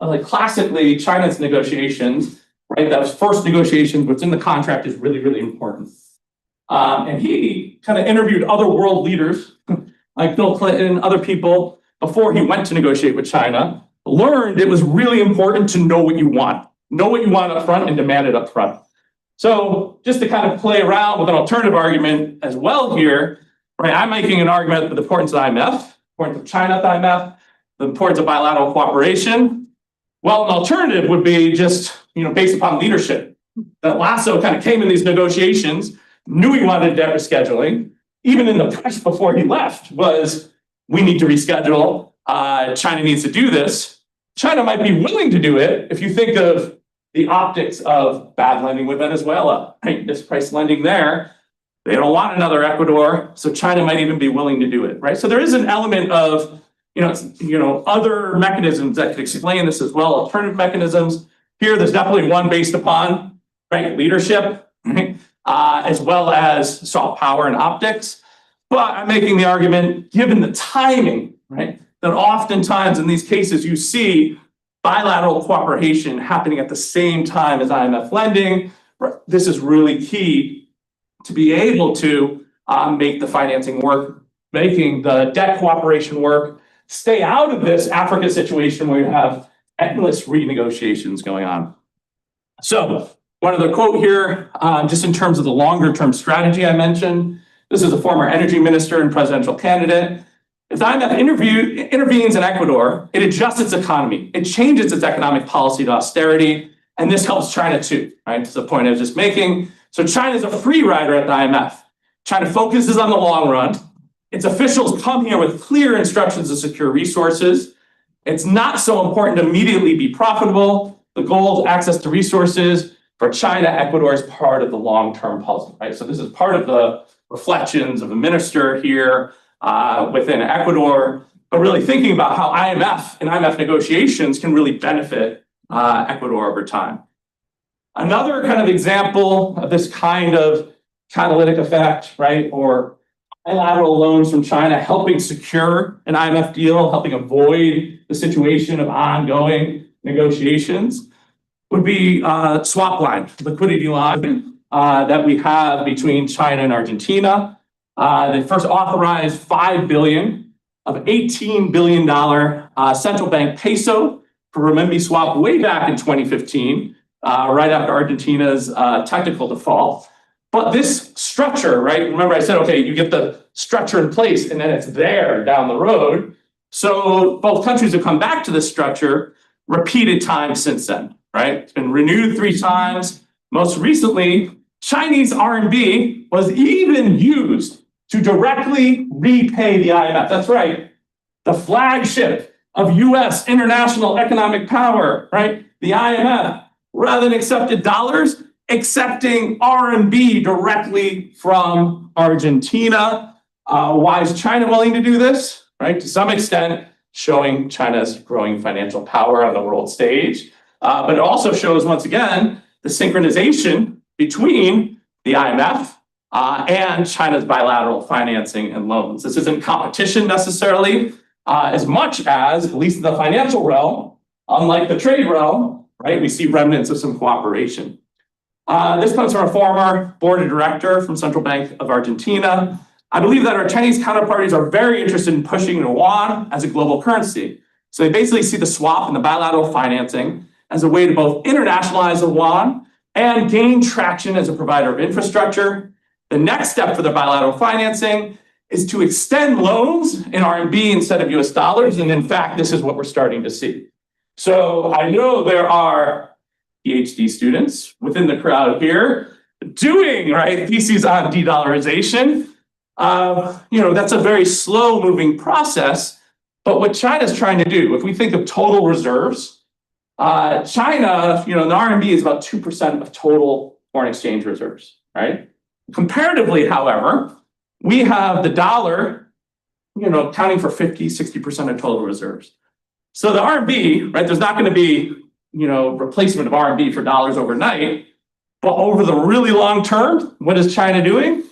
like classically, China's negotiations, right, those first negotiations, what's in the contract is really, really important. And he kind of interviewed other world leaders, like Bill Clinton, other people, before he went to negotiate with China, learned it was really important to know what you want up front and demand it up front. So just to kind of play around with an alternative argument as well here, right? I'm making an argument for the importance of IMF, importance of China at the IMF, the importance of bilateral cooperation. Well, an alternative would be just, based upon leadership. That Lasso kind of came in these negotiations, knew he wanted debt rescheduling. Even in the press before he left was, we need to reschedule. China needs to do this. China might be willing to do it if you think of the optics of bad lending with Venezuela, right? Mispriced lending there. They don't want another Ecuador, so China might even be willing to do it, right? So there is an element of, other mechanisms that could explain this as well, alternative mechanisms. Here, there's definitely one based upon, right, leadership, right? As well as soft power and optics. But I'm making the argument, given the timing, right, that oftentimes in these cases you see bilateral cooperation happening at the same time as IMF lending. This is really key to be able to make the financing work, making the debt cooperation work, stay out of this Africa situation where you have endless renegotiations going on. So one other quote here, just in terms of the longer term strategy I mentioned. This is a former energy minister and presidential candidate. If the IMF intervenes in Ecuador, it adjusts its economy. It changes its economic policy to austerity, and this helps China too, right? That's the point I was just making. So China is a free rider at the IMF. China focuses on the long run. Its officials come here with clear instructions to secure resources. It's not so important to immediately be profitable. The goal is access to resources. For China, Ecuador is part of the long-term puzzle, right? So this is part of the reflections of the minister here within Ecuador, but really thinking about how IMF and IMF negotiations can really benefit Ecuador over time. Another kind of example of this kind of catalytic effect, right, or bilateral loans from China helping secure an IMF deal, helping avoid the situation of ongoing negotiations. would be swap line, liquidity line that we have between China and Argentina. They first authorized 5 billion of $18 billion central bank peso for renminbi swap way back in 2015, right after Argentina's technical default. But this structure, right? Remember I said, okay, you get the structure in place and then it's there down the road. So both countries have come back to this structure repeated times since then, right? It's been renewed 3 times. Most recently, Chinese RMB was even used to directly repay the IMF. That's right. The flagship of US international economic power, right? The IMF, rather than accepted dollars, accepting RMB directly from Argentina. Why is China willing to do this? Right? To some extent, showing China's growing financial power on the world stage. But it also shows, once again, the synchronization between the IMF and China's bilateral financing and loans. This isn't competition necessarily, as much as, at least in the financial realm, unlike the trade realm, right, we see remnants of some cooperation. This comes from a former board of director from Central Bank of Argentina. I believe that our Chinese counterparties are very interested in pushing the yuan as a global currency. So they basically see the swap and the bilateral financing as a way to both internationalize the yuan and gain traction as a provider of infrastructure. The next step for the bilateral financing is to extend loans in RMB instead of US dollars. And in fact, this is what we're starting to see. So I know there are PhD students within the crowd here doing, right, theses on de-dollarization. That's a very slow moving process. But what China's trying to do, if we think of total reserves, China, the RMB is about 2% of total foreign exchange reserves, right? Comparatively, however, we have the dollar, accounting for 50, 60% of total reserves. So the RMB, right, there's not going to be, replacement of RMB for dollars overnight, but over the really long term, what is China doing?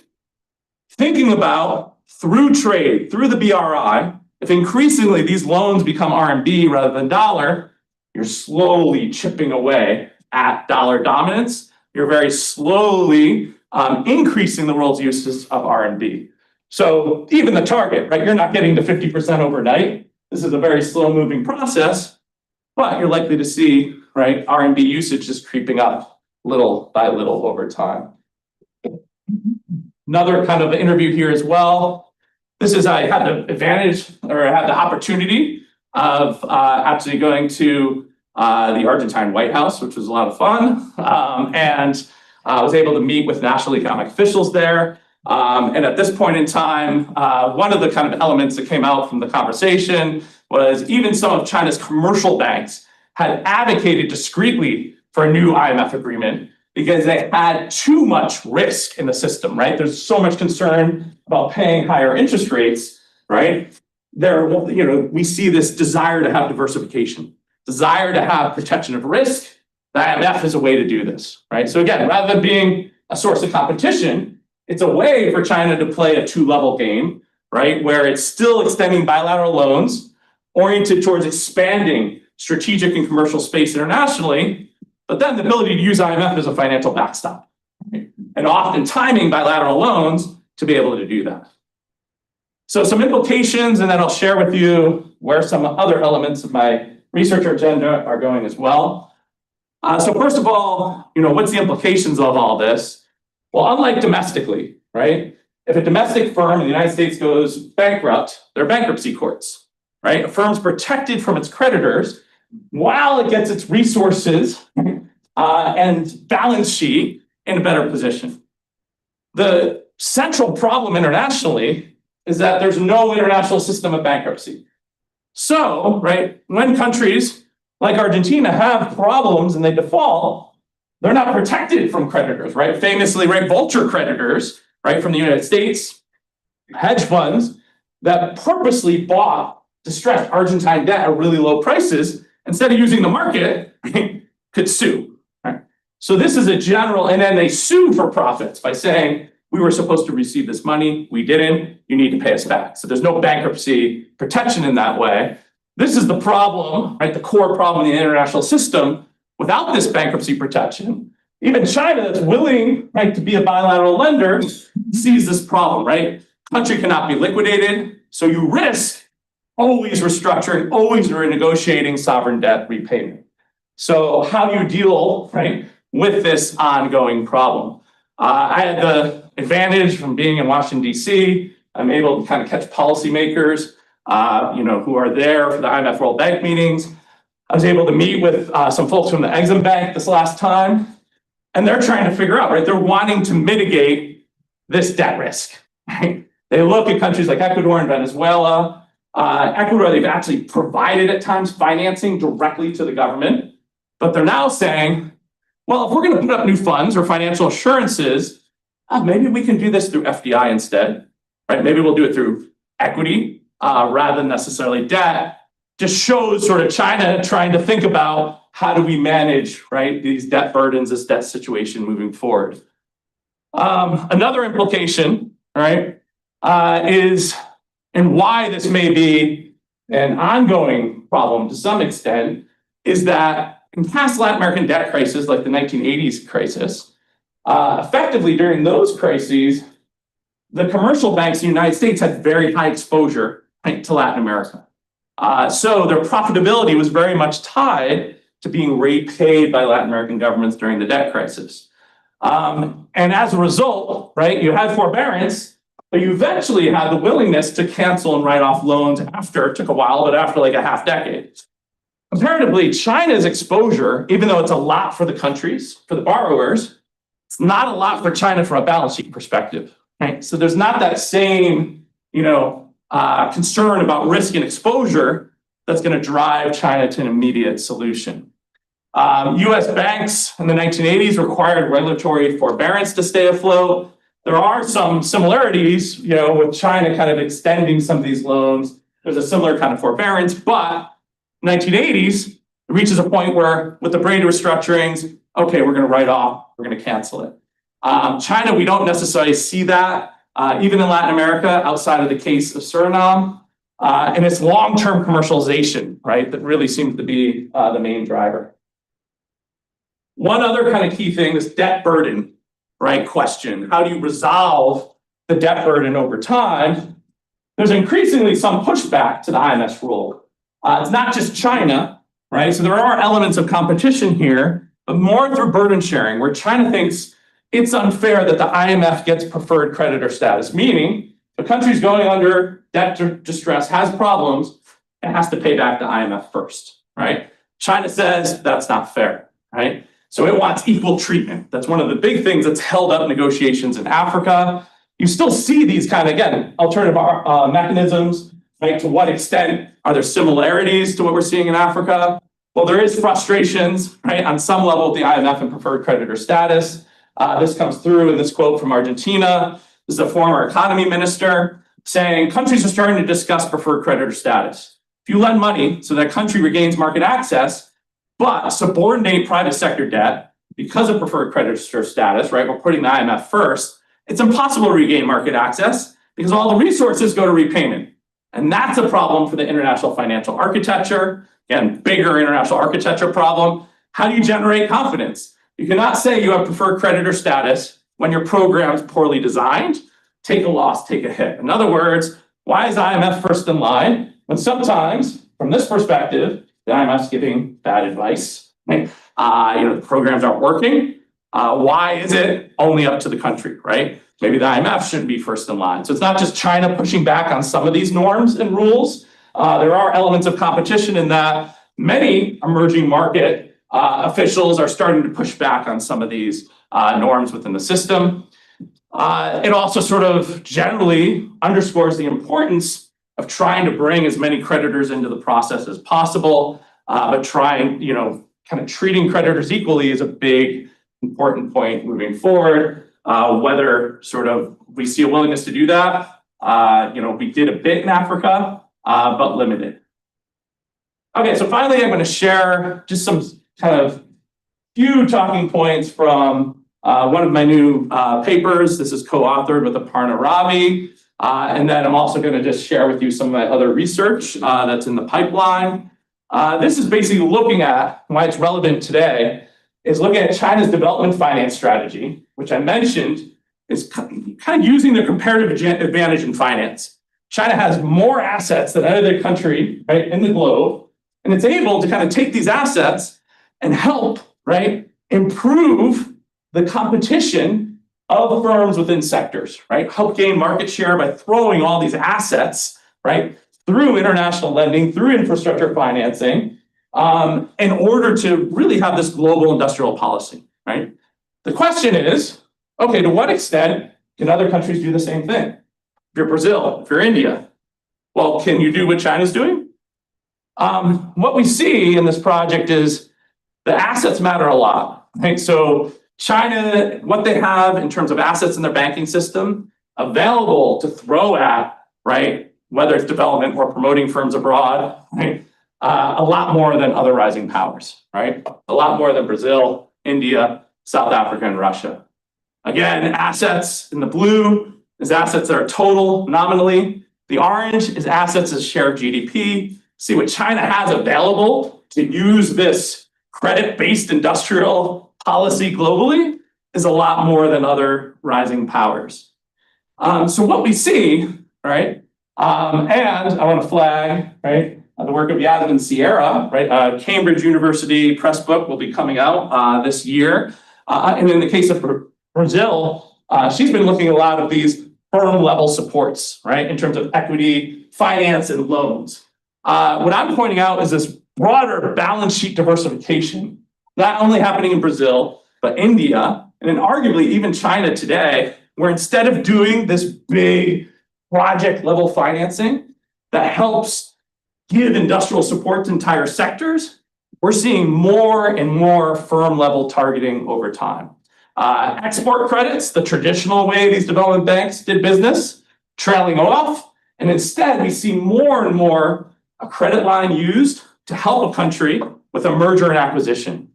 Thinking about through trade, through the BRI, if increasingly these loans become RMB rather than dollar, you're slowly chipping away at dollar dominance. You're very slowly increasing the world's uses of RMB. So even the target, right? You're not getting to 50% overnight. This is a very slow moving process, but you're likely to see, right, RMB usage just creeping up little by little over time. Another kind of interview here as well. This is, I had the advantage or I had the opportunity of actually going to the Argentine White House, which was a lot of fun. And I was able to meet with national economic officials there. And at this point in time, one of the kind of elements that came out from the conversation was even some of China's commercial banks had advocated discreetly for a new IMF agreement because they had too much risk in the system, right? There's so much concern about paying higher interest rates, right? We see this desire to have diversification, desire to have protection of risk. The IMF is a way to do this, right? So again, rather than being a source of competition, it's a way for China to play a 2-level game, right? Where it's still extending bilateral loans oriented towards expanding strategic and commercial space internationally, but then the ability to use IMF as a financial backstop, right? And often timing bilateral loans to be able to do that. So some implications, and then I'll share with you where some other elements of my research agenda are going as well. So first of all, what's the implications of all this? Well, unlike domestically, right? If a domestic firm in the United States goes bankrupt, there are bankruptcy courts, right? A firm's protected from its creditors while it gets its resources and balance sheet in a better position. The central problem internationally is that there's no international system of bankruptcy. So, right, when countries like Argentina have problems and they default, they're not protected from creditors, right? Famously, right, vulture creditors, right, from the United States, hedge funds that purposely bought distressed Argentine debt at really low prices instead of using the market, could sue, right? So this is a general, and then they sue for profits by saying, we were supposed to receive this money, we didn't, you need to pay us back. So there's no bankruptcy protection in that way. This is the problem, right? The core problem in the international system without this bankruptcy protection, even China that's willing, right, to be a bilateral lender sees this problem, right? Country cannot be liquidated, so you risk always restructuring, always renegotiating sovereign debt repayment. So how do you deal, right, with this ongoing problem? I had the advantage from being in Washington, D.C. I'm able to kind of catch policymakers, who are there for the IMF World Bank meetings. I was able to meet with some folks from the Exim Bank this last time, and they're trying to figure out, right? They're wanting to mitigate this debt risk, right? They look at countries like Ecuador and Venezuela. Ecuador, they've actually provided at times financing directly to the government, but they're now saying, well, if we're going to put up new funds or financial assurances, maybe we can do this through FDI instead, right? Maybe we'll do it through equity rather than necessarily debt. Just shows sort of China trying to think about how do we manage, right, these debt burdens, this debt situation moving forward. Another implication, right, is, and why this may be an ongoing problem to some extent, is that in past Latin American debt crises, like the 1980s crisis, effectively during those crises, the commercial banks in the United States had very high exposure, right, to Latin America. So their profitability was very much tied to being repaid by Latin American governments during the debt crisis. And as a result, right, you had forbearance, but you eventually had the willingness to cancel and write off loans after, it took a while, but after like a half decade. Comparatively, China's exposure, even though it's a lot for the countries, for the borrowers, it's not a lot for China from a balance sheet perspective, right? So there's not that same, concern about risk and exposure that's going to drive China to an immediate solution. US banks in the 1980s required regulatory forbearance to stay afloat. There are some similarities, with China kind of extending some of these loans. There's a similar kind of forbearance, but 1980s, it reaches a point where with the Brady restructurings, okay, we're going to write off, we're going to cancel it. China, we don't necessarily see that, even in Latin America, outside of the case of Suriname, and it's long-term commercialization, right, that really seems to be the main driver. One other kind of key thing, this debt burden, right, question. How do you resolve the debt burden over time? There's increasingly some pushback to the IMF's rule. It's not just China, right? So there are elements of competition here, but more through burden sharing, where China thinks it's unfair that the IMF gets preferred creditor status, meaning the country's going under debt distress, has problems, and has to pay back the IMF first, right? China says that's not fair, right? So it wants equal treatment. That's one of the big things that's held up negotiations in Africa. You still see these kind of, again, alternative mechanisms, right? To what extent are there similarities to what we're seeing in Africa? Well, there is frustrations, right, on some level with the IMF and preferred creditor status. This comes through in this quote from Argentina. This is a former economy minister saying countries are starting to discuss preferred creditor status. If you lend money so that country regains market access, but subordinate private sector debt because of preferred creditor status, right? We're putting the IMF first. It's impossible to regain market access because all the resources go to repayment. And that's a problem for the international financial architecture. Again, bigger international architecture problem. How do you generate confidence? You cannot say you have preferred creditor status when your program is poorly designed. Take a loss, take a hit. In other words, why is IMF first in line when sometimes, from this perspective, the IMF's giving bad advice, right? The programs aren't working. Why is it only up to the country, right? Maybe the IMF shouldn't be first in line. So it's not just China pushing back on some of these norms and rules. There are elements of competition in that many emerging market officials are starting to push back on some of these norms within the system. It also sort of generally underscores the importance of trying to bring as many creditors into the process as possible, but trying, kind of treating creditors equally is a big, important point moving forward. Whether sort of we see a willingness to do that, we did a bit in Africa, but limited. Okay, so finally, I'm going to share just some kind of few talking points from one of my new papers. This is co-authored with Aparna Ravi. And then I'm also going to just share with you some of my other research that's in the pipeline. This is basically looking at why it's relevant today, is looking at China's development finance strategy, which I mentioned is kind of using the comparative advantage in finance. China has more assets than any other country, right, in the globe, and it's able to kind of take these assets and help, right, improve the competition of firms within sectors, right? Help gain market share by throwing all these assets, right, through international lending, through infrastructure financing, in order to really have this global industrial policy, right? The question is, okay, to what extent can other countries do the same thing? If you're Brazil, if you're India, well, can you do what China's doing? What we see in this project is the assets matter a lot, right? So China, what they have in terms of assets in their banking system available to throw at, right, whether it's development or promoting firms abroad, right, a lot more than other rising powers, right? A lot more than Brazil, India, South Africa, and Russia. Again, assets in the blue is assets that are total nominally. The orange is assets as share of GDP. See what China has available to use this credit-based industrial policy globally is a lot more than other rising powers. So what we see, right, and I want to flag, right, the work of Yadin and Sierra, right, Cambridge University press book will be coming out this year. And in the case of Brazil, she's been looking at a lot of these firm level supports, right, in terms of equity, finance, and loans. What I'm pointing out is this broader balance sheet diversification, not only happening in Brazil, but India, and then arguably even China today, where instead of doing this big project level financing that helps give industrial support to entire sectors, we're seeing more and more firm level targeting over time. Export credits, the traditional way these development banks did business, trailing off, and instead we see more and more a credit line used to help a country with a merger and acquisition.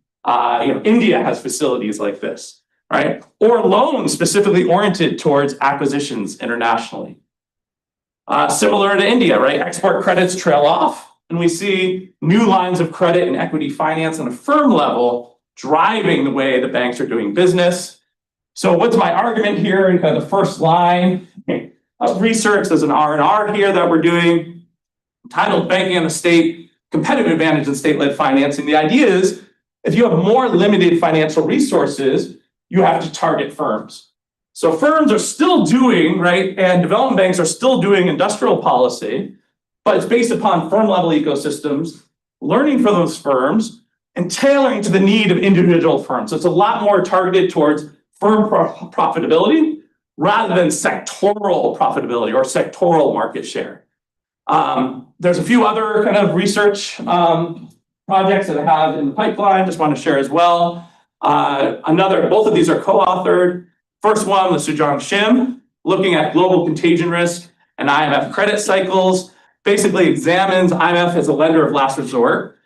India has facilities like this, right? Or loans specifically oriented towards acquisitions internationally. Similar to India, right? Export credits trail off, and we see new lines of credit and equity finance on a firm level driving the way the banks are doing business. So what's my argument here in kind of the first line of research? There's an R&R here that we're doing, titled Banking on the State, Competitive Advantage in State-Led Financing. The idea is if you have more limited financial resources, you have to target firms. So firms are still doing, right, and development banks are still doing industrial policy, but it's based upon firm-level ecosystems, learning from those firms, and tailoring to the need of individual firms. So it's a lot more targeted towards firm profitability rather than sectoral profitability or sectoral market share. There's a few other kind of research projects that I have in the pipeline, just want to share as well. Both of these are co-authored. First one, the Sujong Shim, looking at global contagion risk and IMF credit cycles, basically examines IMF as a lender of last resort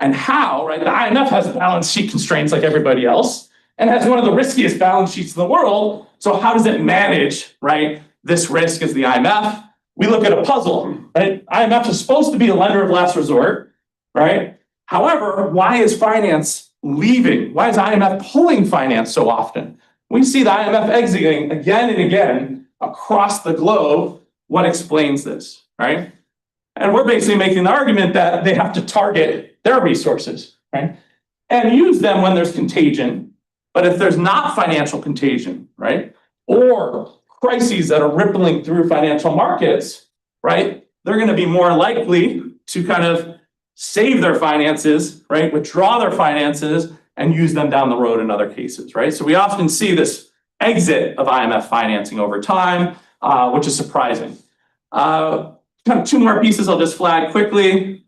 and how, right, the IMF has balance sheet constraints like everybody else and has one of the riskiest balance sheets in the world. So how does it manage, right, this risk as the IMF? We look at a puzzle, right? IMF is supposed to be a lender of last resort, right? However, why is finance leaving? Why is IMF pulling finance so often? We see the IMF exiting again and again across the globe. What explains this, right? And we're basically making the argument that they have to target their resources, right? And use them when there's contagion. But if there's not financial contagion, right? Or crises that are rippling through financial markets, right? They're going to be more likely to kind of save their finances, right? Withdraw their finances and use them down the road in other cases, right? So we often see this exit of IMF financing over time, which is surprising. Kind of two more pieces I'll just flag quickly.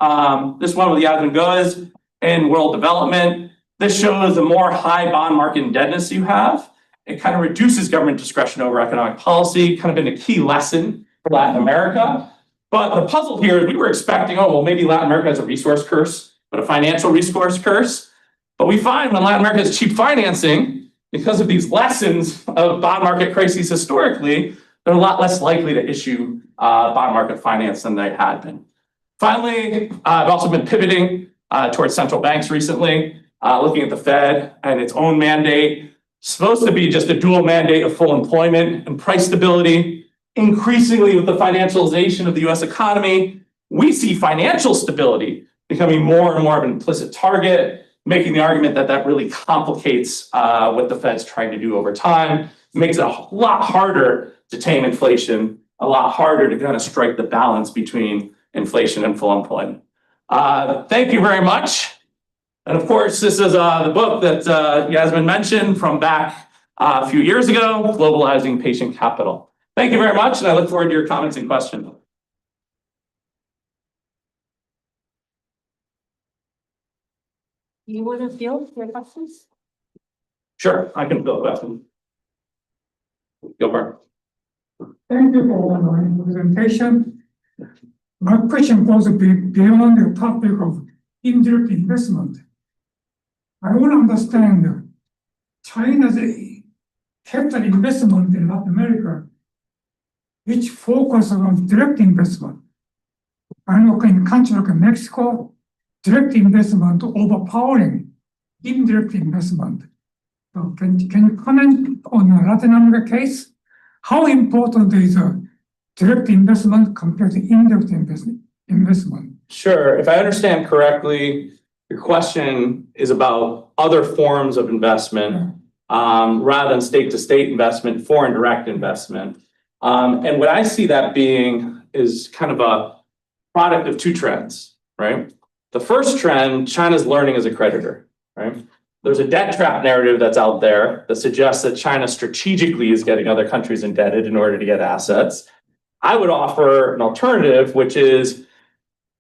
This one with Yasmin Goes in world development. This shows the more high bond market indebtedness you have, it kind of reduces government discretion over economic policy, kind of been a key lesson for Latin America. But the puzzle here is we were expecting, oh, well, maybe Latin America has a resource curse, but a financial resource curse. But we find when Latin America has cheap financing, because of these lessons of bond market crises historically, they're a lot less likely to issue bond market finance than they had been. Finally, I've also been pivoting towards central banks recently, looking at the Fed and its own mandate. Supposed to be just a dual mandate of full employment and price stability. Increasingly, with the financialization of the US economy, we see financial stability becoming more and more of an implicit target, making the argument that that really complicates what the Fed's trying to do over time, makes it a lot harder to tame inflation, a lot harder to kind of strike the balance between inflation and full employment. Thank you very much. And of course, this is the book that Yasmin mentioned from back a few years ago, Globalizing Patient Capital. Thank you very much, and I look forward to your comments and questions. You want to field your questions? Sure, I can field questions. Go for it. Thank you for the presentation. My question goes beyond the topic of indirect investment. I want to understand China's capital investment in Latin America, which focus on direct investment. I know in countries like Mexico, direct investment overpowering indirect investment. So can you comment on the Latin America case? How important is direct investment compared to indirect investment? Sure. If I understand correctly, your question is about other forms of investment rather than state-to-state investment, foreign direct investment. And what I see that being is kind of a product of two trends, right? The first trend, China's learning as a creditor, right? There's a debt trap narrative that's out there that suggests that China strategically is getting other countries indebted in order to get assets. I would offer an alternative, which is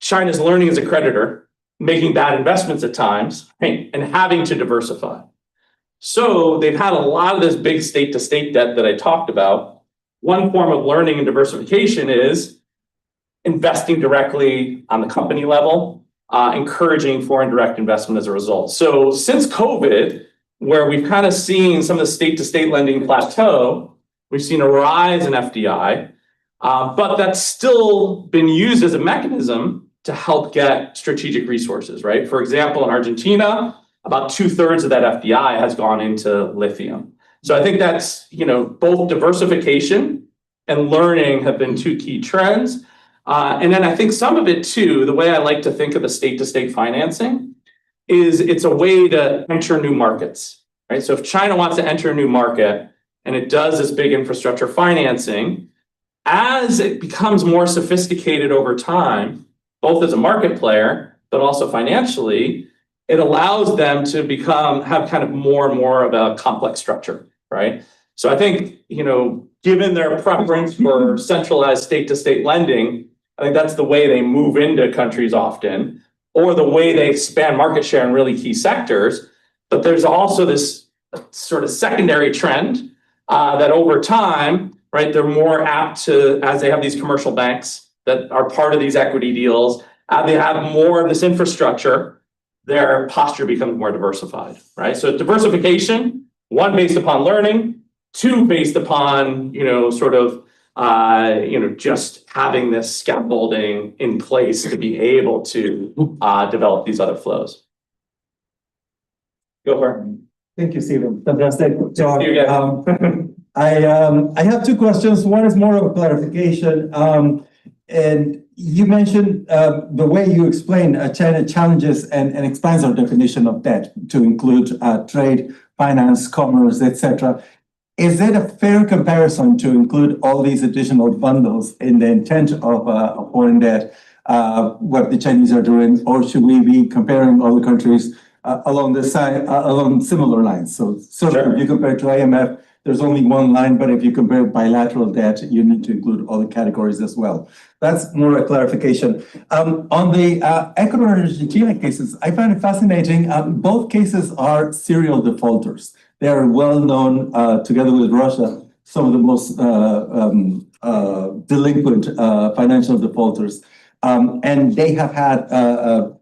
China's learning as a creditor, making bad investments at times, right, and having to diversify. So they've had a lot of this big state-to-state debt that I talked about. One form of learning and diversification is investing directly on the company level, encouraging foreign direct investment as a result. So since COVID, where we've kind of seen some of the state-to-state lending plateau, we've seen a rise in FDI, but that's still been used as a mechanism to help get strategic resources, right? For example, in Argentina, about 2/3 of that FDI has gone into lithium. So I think that's, both diversification and learning have been two key trends. And then I think some of it too, the way I like to think of the state-to-state financing is it's a way to enter new markets, right? So if China wants to enter a new market and it does this big infrastructure financing, as it becomes more sophisticated over time, both as a market player, but also financially, it allows them to have kind of more and more of a complex structure, right? So I think, given their preference for centralized state-to-state lending, I think that's the way they move into countries often, or the way they expand market share in really key sectors. But there's also this sort of secondary trend that over time, right, they're more apt to, as they have these commercial banks that are part of these equity deals, they have more of this infrastructure, their posture becomes more diversified, right? So diversification, one based upon learning, two based upon, just having this scaffolding in place to be able to develop these other flows. Go for it. Thank you, Stephen. Fantastic job. See you again. I have two questions. One is more of a clarification. And you mentioned the way you explain China challenges and expands our definition of debt to include trade, finance, commerce, etc. Is it a fair comparison to include all these additional bundles in the intent of foreign debt, what the Chinese are doing, or should we be comparing all the countries along similar lines? So if you compare to IMF, there's only one line, but if you compare bilateral debt, you need to include all the categories as well. That's more a clarification. On the Ecuador and Argentina cases, I find it fascinating. Both cases are serial defaulters. They are well known, together with Russia, some of the most delinquent financial defaulters. And they have had a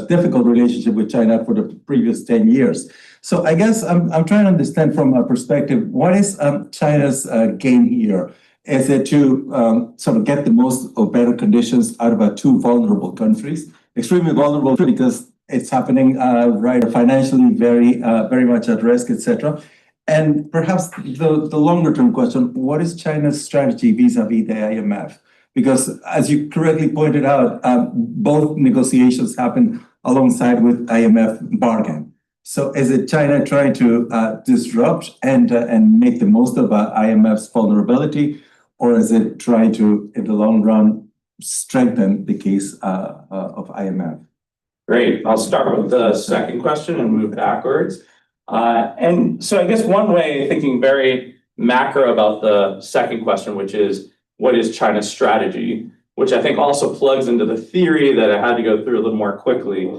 difficult relationship with China for the previous 10 years. So I guess I'm trying to understand from a perspective, what is China's gain here? is it to sort of get the most or better conditions out of our two vulnerable countries, extremely vulnerable because it's happening right financially very much at risk, etc. And perhaps the longer term question, what is China's strategy vis-a-vis the IMF? Because as you correctly pointed out, both negotiations happen alongside with IMF bargain. So is it China trying to disrupt and make the most of IMF's vulnerability, or is it trying to, in the long run, strengthen the case of IMF? Great. I'll start with the second question and move backwards. And so I guess one way, thinking very macro about the second question, which is what is China's strategy, which I think also plugs into the theory that I had to go through a little more quickly.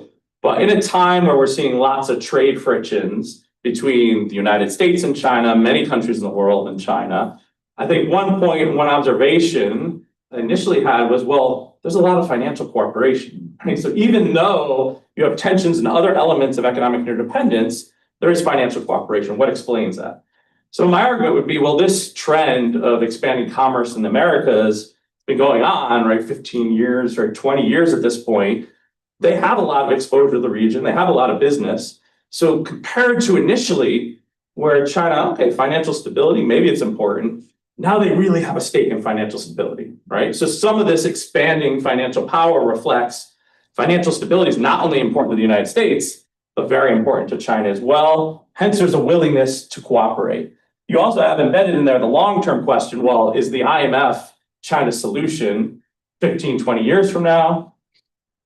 But in a time where we're seeing lots of trade frictions between the United States and China, many countries in the world and China, I think one point, one observation I initially had was, well, there's a lot of financial cooperation, right? So even though you have tensions and other elements of economic interdependence, there is financial cooperation. What explains that? So my argument would be, well, this trend of expanding commerce in the Americas has been going on, right, 15 years or 20 years at this point. They have a lot of exposure to the region. They have a lot of business. So compared to initially, where China, okay, financial stability, maybe it's important. Now they really have a stake in financial stability, right? So some of this expanding financial power reflects financial stability is not only important to the United States, but very important to China as well. Hence, there's a willingness to cooperate. You also have embedded in there the long-term question, well, is the IMF China's solution 15, 20 years from now?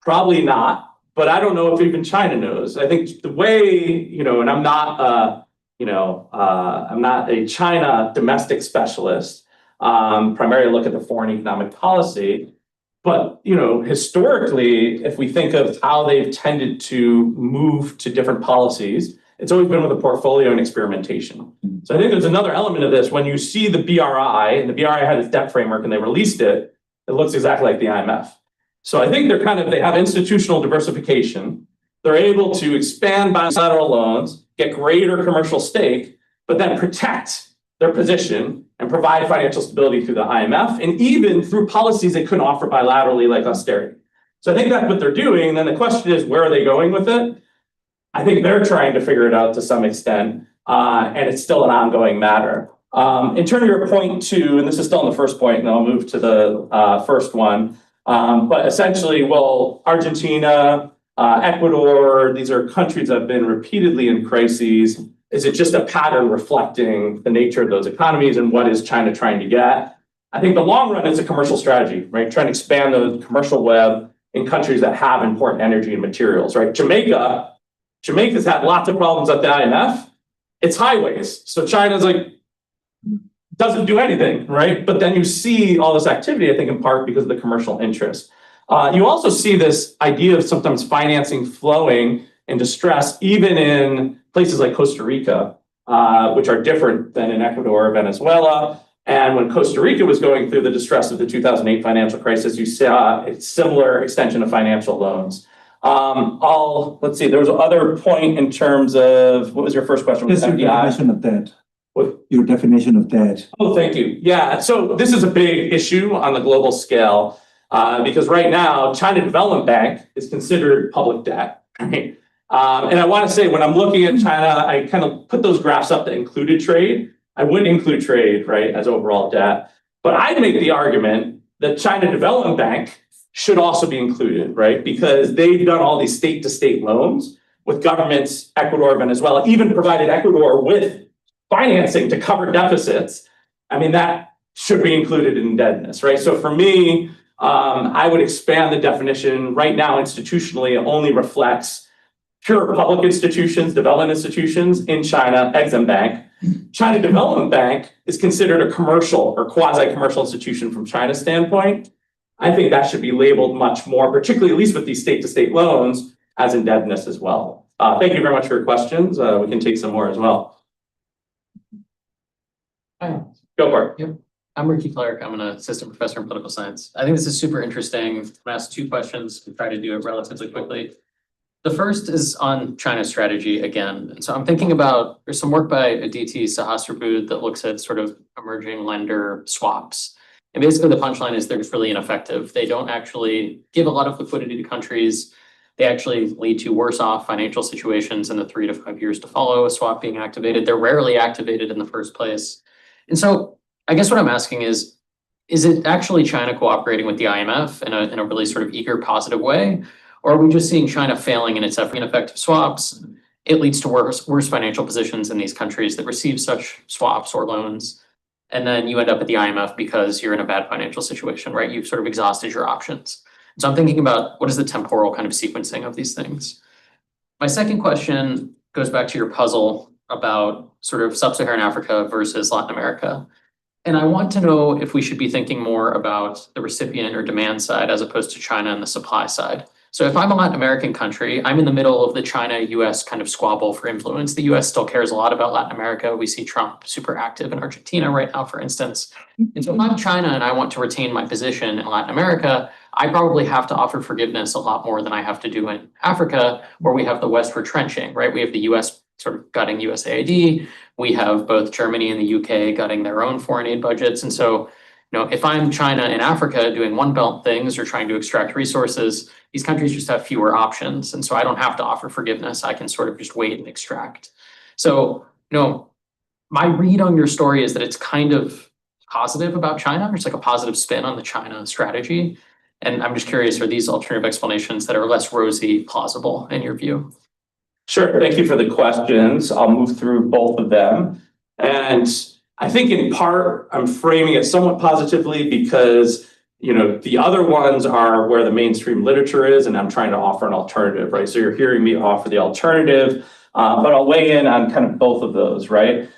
Probably not, but I don't know if even China knows. I think the way, and I'm not a China domestic specialist, primarily look at the foreign economic policy. But, historically, if we think of how they've tended to move to different policies, it's always been with a portfolio and experimentation. So I think there's another element of this. When you see the BRI, and the BRI had its debt framework and they released it, it looks exactly like the IMF. So I think they have institutional diversification. They're able to expand bilateral loans, get greater commercial stake, but then protect their position and provide financial stability through the IMF and even through policies they couldn't offer bilaterally like austerity. So I think that's what they're doing. And then the question is, where are they going with it? I think they're trying to figure it out to some extent, and it's still an ongoing matter. In terms of your point two, and this is still in the first point, and I'll move to the first one. But essentially, well, Argentina, Ecuador, these are countries that have been repeatedly in crises. Is it just a pattern reflecting the nature of those economies and what is China trying to get? I think the long run is a commercial strategy, right? Trying to expand the commercial web in countries that have important energy and materials, right? Jamaica's had lots of problems at the IMF. It's highways. So China's doesn't do anything, right? But then you see all this activity, I think, in part because of the commercial interest. You also see this idea of sometimes financing flowing in distress, even in places like Costa Rica, which are different than in Ecuador or Venezuela. And when Costa Rica was going through the distress of the 2008 financial crisis, you saw a similar extension of financial loans. Let's see, there was another point in terms of, what was your first question? Just your definition of debt. What? Your definition of debt. Oh, thank you. Yeah, so this is a big issue on the global scale because right now, China Development Bank is considered public debt, right? And I want to say, when I'm looking at China, I kind of put those graphs up that included trade. I wouldn't include trade, right, as overall debt. But I'd make the argument that China Development Bank should also be included, right? Because they've done all these state-to-state loans with governments, Ecuador, Venezuela, even provided Ecuador with financing to cover deficits. I mean, that should be included in indebtedness, right? So for me, I would expand the definition. Right now, institutionally, it only reflects pure public institutions, development institutions in China, Exim Bank. China Development Bank is considered a commercial or quasi-commercial institution from China's standpoint. I think that should be labeled much more, particularly at least with these state-to-state loans, as indebtedness as well. Thank you very much for your questions. We can take some more as well. Hi. Go for it. Yep. I'm Ricky Clark. I'm an assistant professor in political science. I think this is super interesting. I'm going to ask two questions and try to do it relatively quickly. The first is on China's strategy again. And so I'm thinking about, there's some work by Aditi Sahasrabudhe that looks at sort of emerging lender swaps. And basically the punchline is they're just really ineffective. They don't actually give a lot of liquidity to countries. They actually lead to worse off financial situations in the 3 to 5 years to follow a swap being activated. They're rarely activated in the first place. And so I guess what I'm asking is it actually China cooperating with the IMF in a really sort of eager, positive way? Or are we just seeing China failing in its ineffective swaps? It leads to worse financial positions in these countries that receive such swaps or loans. And then you end up at the IMF because you're in a bad financial situation, right? You've sort of exhausted your options. So I'm thinking about what is the temporal kind of sequencing of these things? My second question goes back to your puzzle about sort of sub-Saharan Africa versus Latin America. And I want to know if we should be thinking more about the recipient or demand side as opposed to China and the supply side. So if I'm a Latin American country, I'm in the middle of the China-US kind of squabble for influence. The US still cares a lot about Latin America. We see Trump super active in Argentina right now, for instance. And so if I'm China and I want to retain my position in Latin America, I probably have to offer forgiveness a lot more than I have to do in Africa, where we have the West retrenching, right? We have the US sort of gutting USAID. We have both Germany and the UK gutting their own foreign aid budgets. And so, if I'm China and Africa doing One Belt things or trying to extract resources, these countries just have fewer options. And so I don't have to offer forgiveness. I can sort of just wait and extract. So, my read on your story is that it's kind of positive about China. It's like a positive spin on the China strategy. And I'm just curious, are these alternative explanations that are less rosy plausible in your view? Sure, thank you for the questions. I'll move through both of them. And I think in part, I'm framing it somewhat positively because, the other ones are where the mainstream literature is, and I'm trying to offer an alternative, right? So you're hearing me offer the alternative, but I'll weigh in on kind of both of those, right?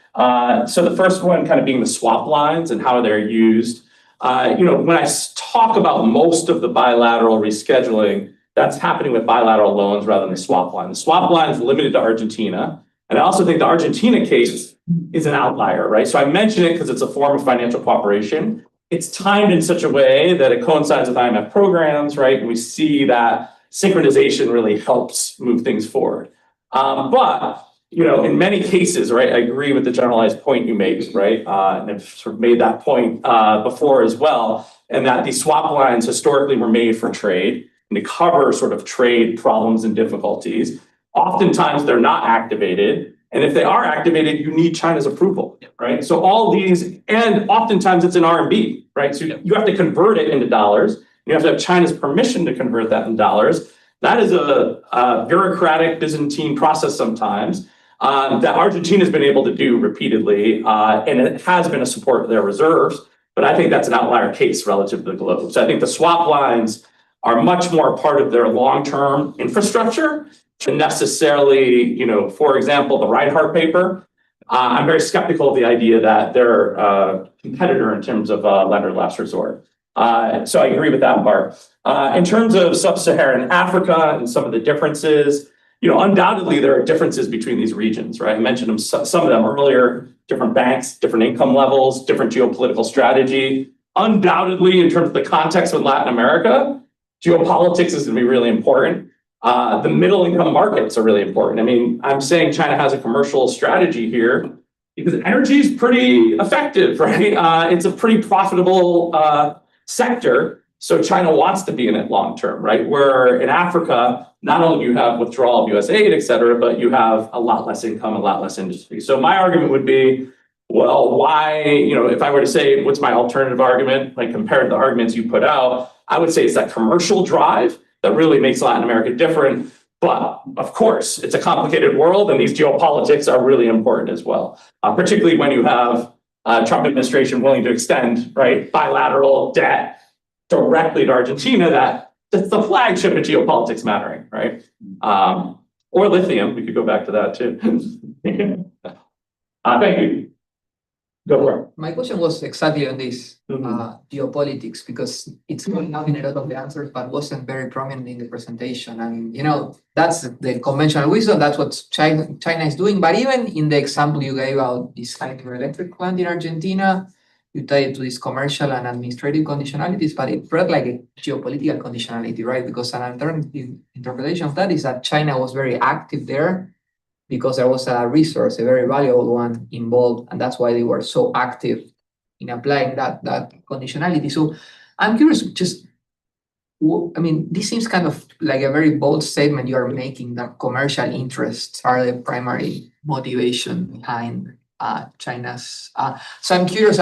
So the first one kind of being the swap lines and how they're used. When I talk about most of the bilateral rescheduling, that's happening with bilateral loans rather than the swap line. The swap line is limited to Argentina. And I also think the Argentina case is an outlier, right? So I mention it because it's a form of financial cooperation. It's timed in such a way that it coincides with IMF programs, right? And we see that synchronization really helps move things forward. But in many cases, right, I agree with the generalized point you made, right? And I've sort of made that point before as well, and that these swap lines historically were made for trade and to cover sort of trade problems and difficulties. Oftentimes they're not activated. And if they are activated, you need China's approval, right? So all these, and oftentimes it's in RMB, right? So you have to convert it into dollars. You have to have China's permission to convert that in dollars. That is a bureaucratic Byzantine process sometimes that Argentina has been able to do repeatedly. And it has been a support of their reserves. But I think that's an outlier case relative to the globe. So I think the swap lines are much more part of their long-term infrastructure than necessarily, for example, the Reinhardt paper. I'm very skeptical of the idea that they're a competitor in terms of lender of last resort. So I agree with that part. In terms of sub-Saharan Africa and some of the differences, undoubtedly there are differences between these regions, right? I mentioned them, some of them earlier, different banks, different income levels, different geopolitical strategy. Undoubtedly, in terms of the context with Latin America, geopolitics is going to be really important. The middle income markets are really important. I mean, I'm saying China has a commercial strategy here because energy is pretty effective, right? It's a pretty profitable sector. So China wants to be in it long term, right? Where in Africa, not only do you have withdrawal of US aid, et cetera, but you have a lot less income, a lot less industry. So my argument would be, well, why, if I were to say, what's my alternative argument, like compared to the arguments you put out, I would say it's that commercial drive that really makes Latin America different. But of course, it's a complicated world and these geopolitics are really important as well, particularly when you have Trump administration willing to extend, right, bilateral debt directly to Argentina. That's the flagship of geopolitics mattering, right? Or lithium, we could go back to that too. Thank you. Go for it. My question was exactly on this geopolitics, because it's coming out in a lot of the answers, but wasn't very prominent in the presentation. And that's the conventional wisdom. That's what China is doing. But even in the example you gave out, this hydroelectric plant in Argentina, you tie it to these commercial and administrative conditionalities, but it read like a geopolitical conditionality, right? Because an alternative interpretation of that is that China was very active there because there was a resource, a very valuable one involved, and that's why they were so active in applying that conditionality. So I'm curious, just I mean, this seems kind of like a very bold statement you are making that commercial interests are the primary motivation behind China's. So I'm curious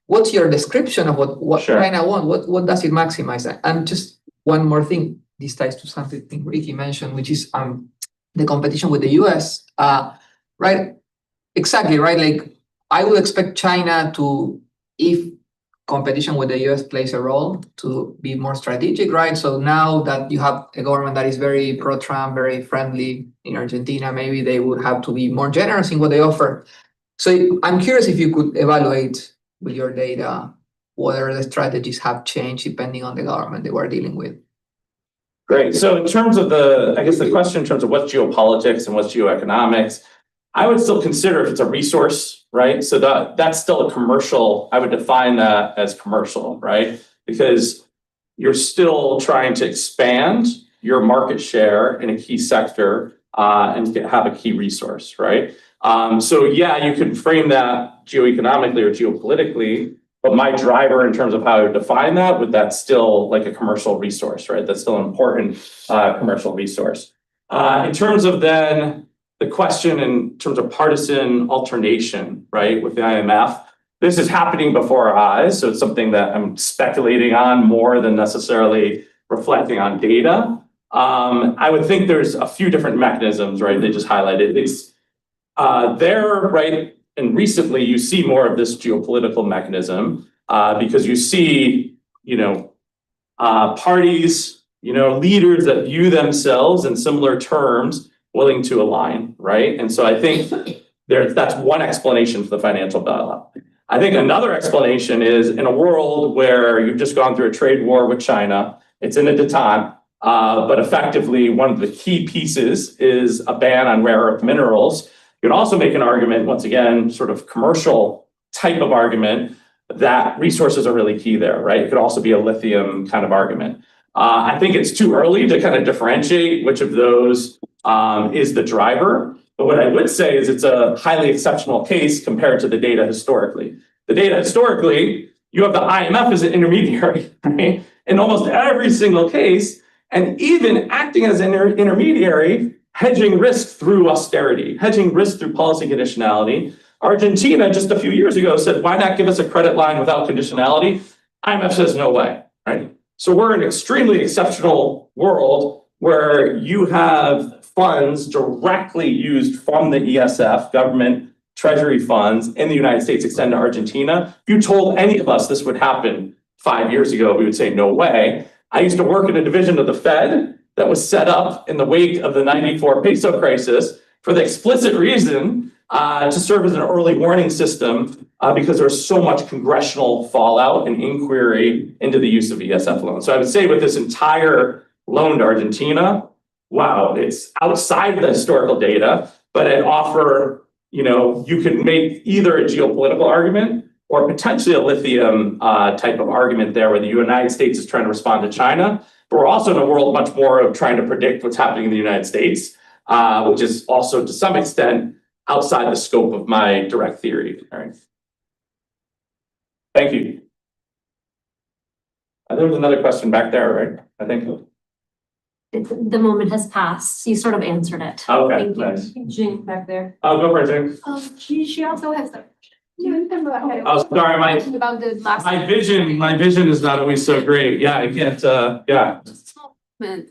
what's your description of what Sure. China wants? What does it maximize? And just one more thing, this ties to something Ricky mentioned, which is the competition with the US. Right? Exactly, right? Like I would expect China to, if competition with the US plays a role, to be more strategic, right? So now that you have a government that is very pro-Trump, very friendly in Argentina, maybe they would have to be more generous in what they offer. So I'm curious if you could evaluate with your data whether the strategies have changed depending on the government they were dealing with. Great. So in terms of I guess the question in terms of what's geopolitics and what's geoeconomics, I would still consider if it's a resource, right? So that's still a commercial. I would define that as commercial, right? Because you're still trying to expand your market share in a key sector and have a key resource, right? So yeah, you could frame that geoeconomically or geopolitically, but my driver in terms of how I would define that's still like a commercial resource, right? That's still an important commercial resource. In terms of then the question in terms of partisan alternation, right, with the IMF, this is happening before our eyes. So it's something that I'm speculating on more than necessarily reflecting on data. I would think there's a few different mechanisms, right? They just highlighted it's there, right? And recently you see more of this geopolitical mechanism because you see, parties, leaders that view themselves in similar terms willing to align, right? And so I think that's one explanation for the financial bailout. I think another explanation is in a world where you've just gone through a trade war with China, it's in a detente, but effectively one of the key pieces is a ban on rare earth minerals. You can also make an argument, once again, sort of commercial type of argument, that resources are really key there, right? It could also be a lithium kind of argument. I think it's too early to kind of differentiate which of those is the driver. But what I would say is it's a highly exceptional case compared to the data historically. The data historically, you have the IMF as an intermediary, right? In almost every single case, and even acting as an intermediary, hedging risk through austerity, hedging risk through policy conditionality. Argentina, just a few years ago, said, why not give us a credit line without conditionality? IMF says, no way, right? So we're in an extremely exceptional world where you have funds directly used from the ESF, government treasury funds in the United States extend to Argentina. If you told any of us this would happen 5 years ago, we would say, no way. I used to work in a division of the Fed that was set up in the wake of the 94 peso crisis for the explicit reason to serve as an early warning system because there's so much congressional fallout and inquiry into the use of ESF loans. So I would say with this entire loan to Argentina, wow, it's outside the historical data, but it offer, you could make either a geopolitical argument or potentially a lithium type of argument there where the United States is trying to respond to China. But we're also in a world much more of trying to predict what's happening in the United States, which is also to some extent outside the scope of my direct theory. All right. Thank you. There was another question back there, right? I think. The moment has passed. You sort of answered it. Okay, Thank you. nice. Jing back there. I'll go for it, Jing. She also has the. Oh, sorry, About the last. my vision is not always so great. Yeah, I can't, yeah.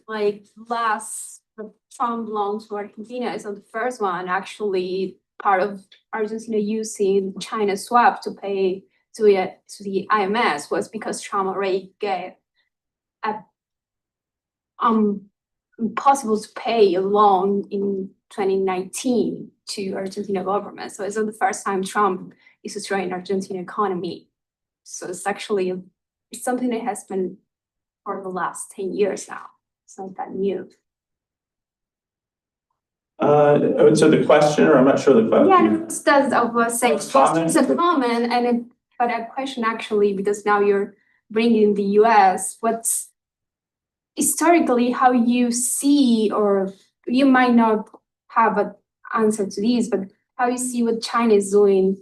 Like last, the Trump loan to Argentina is not the first one, actually part of Argentina using China swap to pay to the IMF was because Trump already gave impossible to pay a loan in 2019 to Argentina government. So it's not the first time Trump is destroying Argentina economy. So it's actually it's something that has been for the last 10 years now. It's not that new. So the question, or I'm not sure the question. Yeah, that's I was saying. Comment? It's a comment, and But a question actually, because now you're bringing the US, what's historically how you see, or you might not have an answer to these, but how you see what China is doing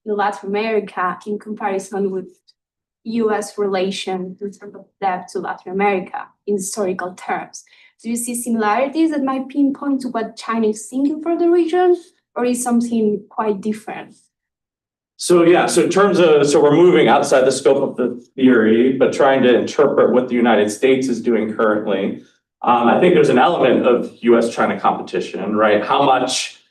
in Latin America in comparison with US relation in terms of debt to Latin America in historical terms. Do you see similarities that might pinpoint to what China is thinking for the region, or is something quite different? So yeah, so in terms of, so we're moving outside the scope of the theory, but trying to interpret what the United States is doing currently. I think there's an element of US-China competition, right? How much,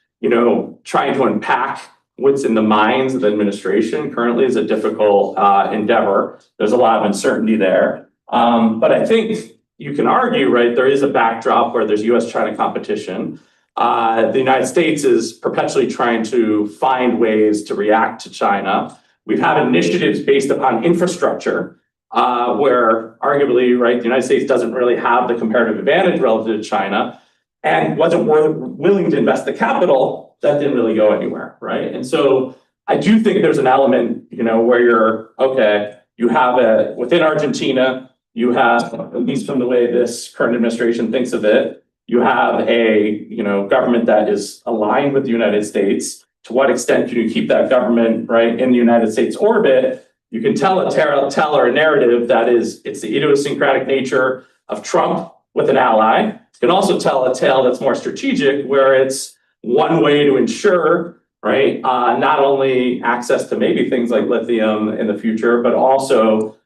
trying to unpack what's in the minds of the administration currently is a difficult endeavor. There's a lot of uncertainty there. But I think you can argue, right, there is a backdrop where there's US-China competition. The United States is perpetually trying to find ways to react to China. We've had initiatives based upon infrastructure, where arguably, right, the United States doesn't really have the comparative advantage relative to China and wasn't willing to invest the capital. That didn't really go anywhere, right? And so I do think there's an element, where you're, okay, you have within Argentina, you have, at least from the way this current administration thinks of it, you have a government that is aligned with the United States. To what extent can you keep that government right in the United States orbit? You can tell a narrative that is, it's the idiosyncratic nature of Trump with an ally. You can also tell a tale that's more strategic, where it's one way to ensure, right, not only access to maybe things like lithium in the future, but also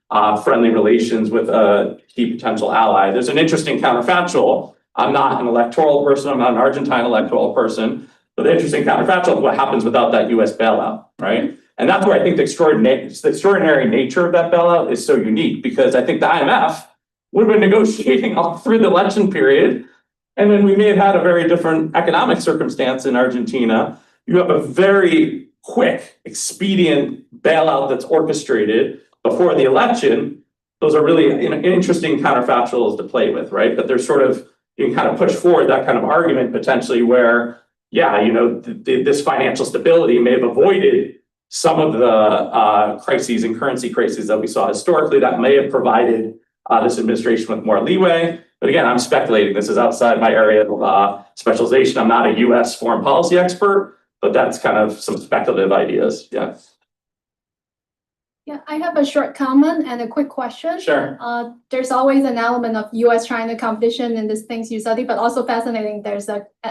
friendly relations with a key potential ally. There's an interesting counterfactual. I'm not an electoral person, I'm not an Argentine electoral person, but the interesting counterfactual is what happens without that US bailout, right? And that's where I think the extraordinary nature of that bailout is so unique, because I think the IMF would have been negotiating all through the election period, and then we may have had a very different economic circumstance in Argentina. You have a very quick, expedient bailout that's orchestrated before the election. Those are really interesting counterfactuals to play with, right? But there's sort of, you can kind of push forward that kind of argument potentially where, yeah, this financial stability may have avoided some of the crises and currency crises that we saw historically that may have provided this administration with more leeway. But again, I'm speculating. This is outside my area of specialization. I'm not a US foreign policy expert, but that's kind of some speculative ideas. Yeah. Yeah, I have a short comment and a quick question. Sure. There's always an element of US-China competition in these things you study, but also fascinating, there's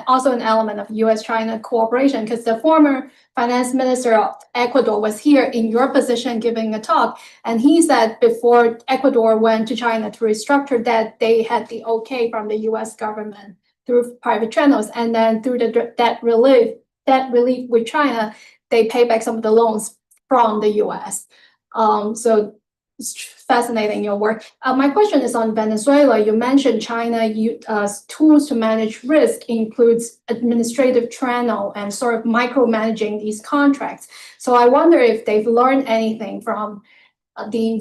also an element of US-China cooperation, because the former finance minister of Ecuador was here in your position giving a talk, and he said before Ecuador went to China to restructure debt, they had the okay from the US government through private channels, and then through the debt relief with China, they pay back some of the loans from the US. So it's fascinating your work. My question is on Venezuela. You mentioned China tools to manage risk includes administrative channel and sort of micromanaging these contracts. So I wonder if they've learned anything from the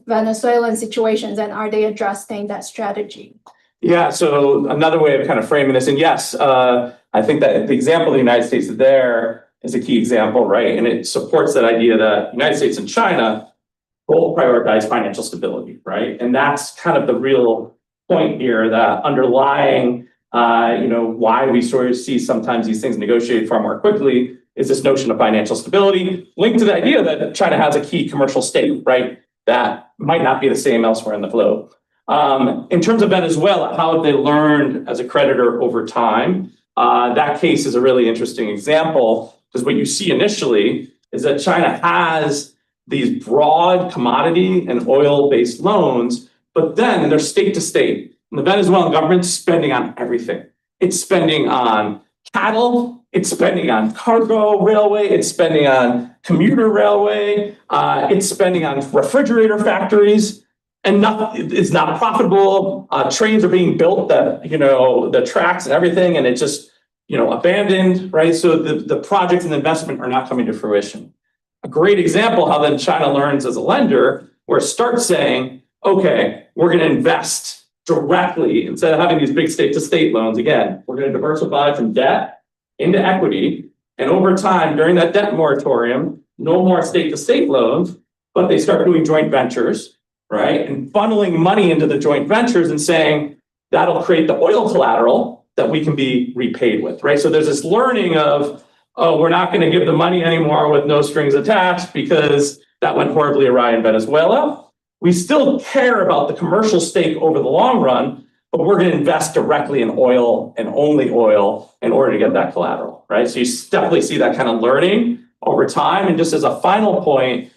Venezuelan situations, and are they adjusting that strategy? Yeah, so another way of kind of framing this, and yes, I think that the example of the United States there is a key example, right? And it supports that idea that the United States and China both prioritize financial stability, right? And that's kind of the real point here, that underlying, why we sort of see sometimes these things negotiated far more quickly is this notion of financial stability linked to the idea that China has a key commercial stake, right? That might not be the same elsewhere in the globe. In terms of Venezuela, how have they learned as a creditor over time? That case is a really interesting example, because what you see initially is that China has these broad commodity and oil-based loans, but then they're state to state. And the Venezuelan government's spending on everything. It's spending on cattle, it's spending on cargo railway, it's spending on commuter railway, it's spending on refrigerator factories, and it's not profitable. Trains are being built that, the tracks and everything, and it just, abandoned, right? So the projects and investment are not coming to fruition. A great example how then China learns as a lender, where it starts saying, okay, we're going to invest directly instead of having these big state-to-state loans. Again, we're going to diversify from debt into equity. And over time, during that debt moratorium, no more state-to-state loans, but they start doing joint ventures, right? And funneling money into the joint ventures and saying, that'll create the oil collateral that we can be repaid with, right? So there's this learning of, oh, we're not going to give the money anymore with no strings attached because that went horribly awry in Venezuela. We still care about the commercial stake over the long run, but we're going to invest directly in oil and only oil in order to get that collateral, right? So you definitely see that kind of learning over time. And just as a final point,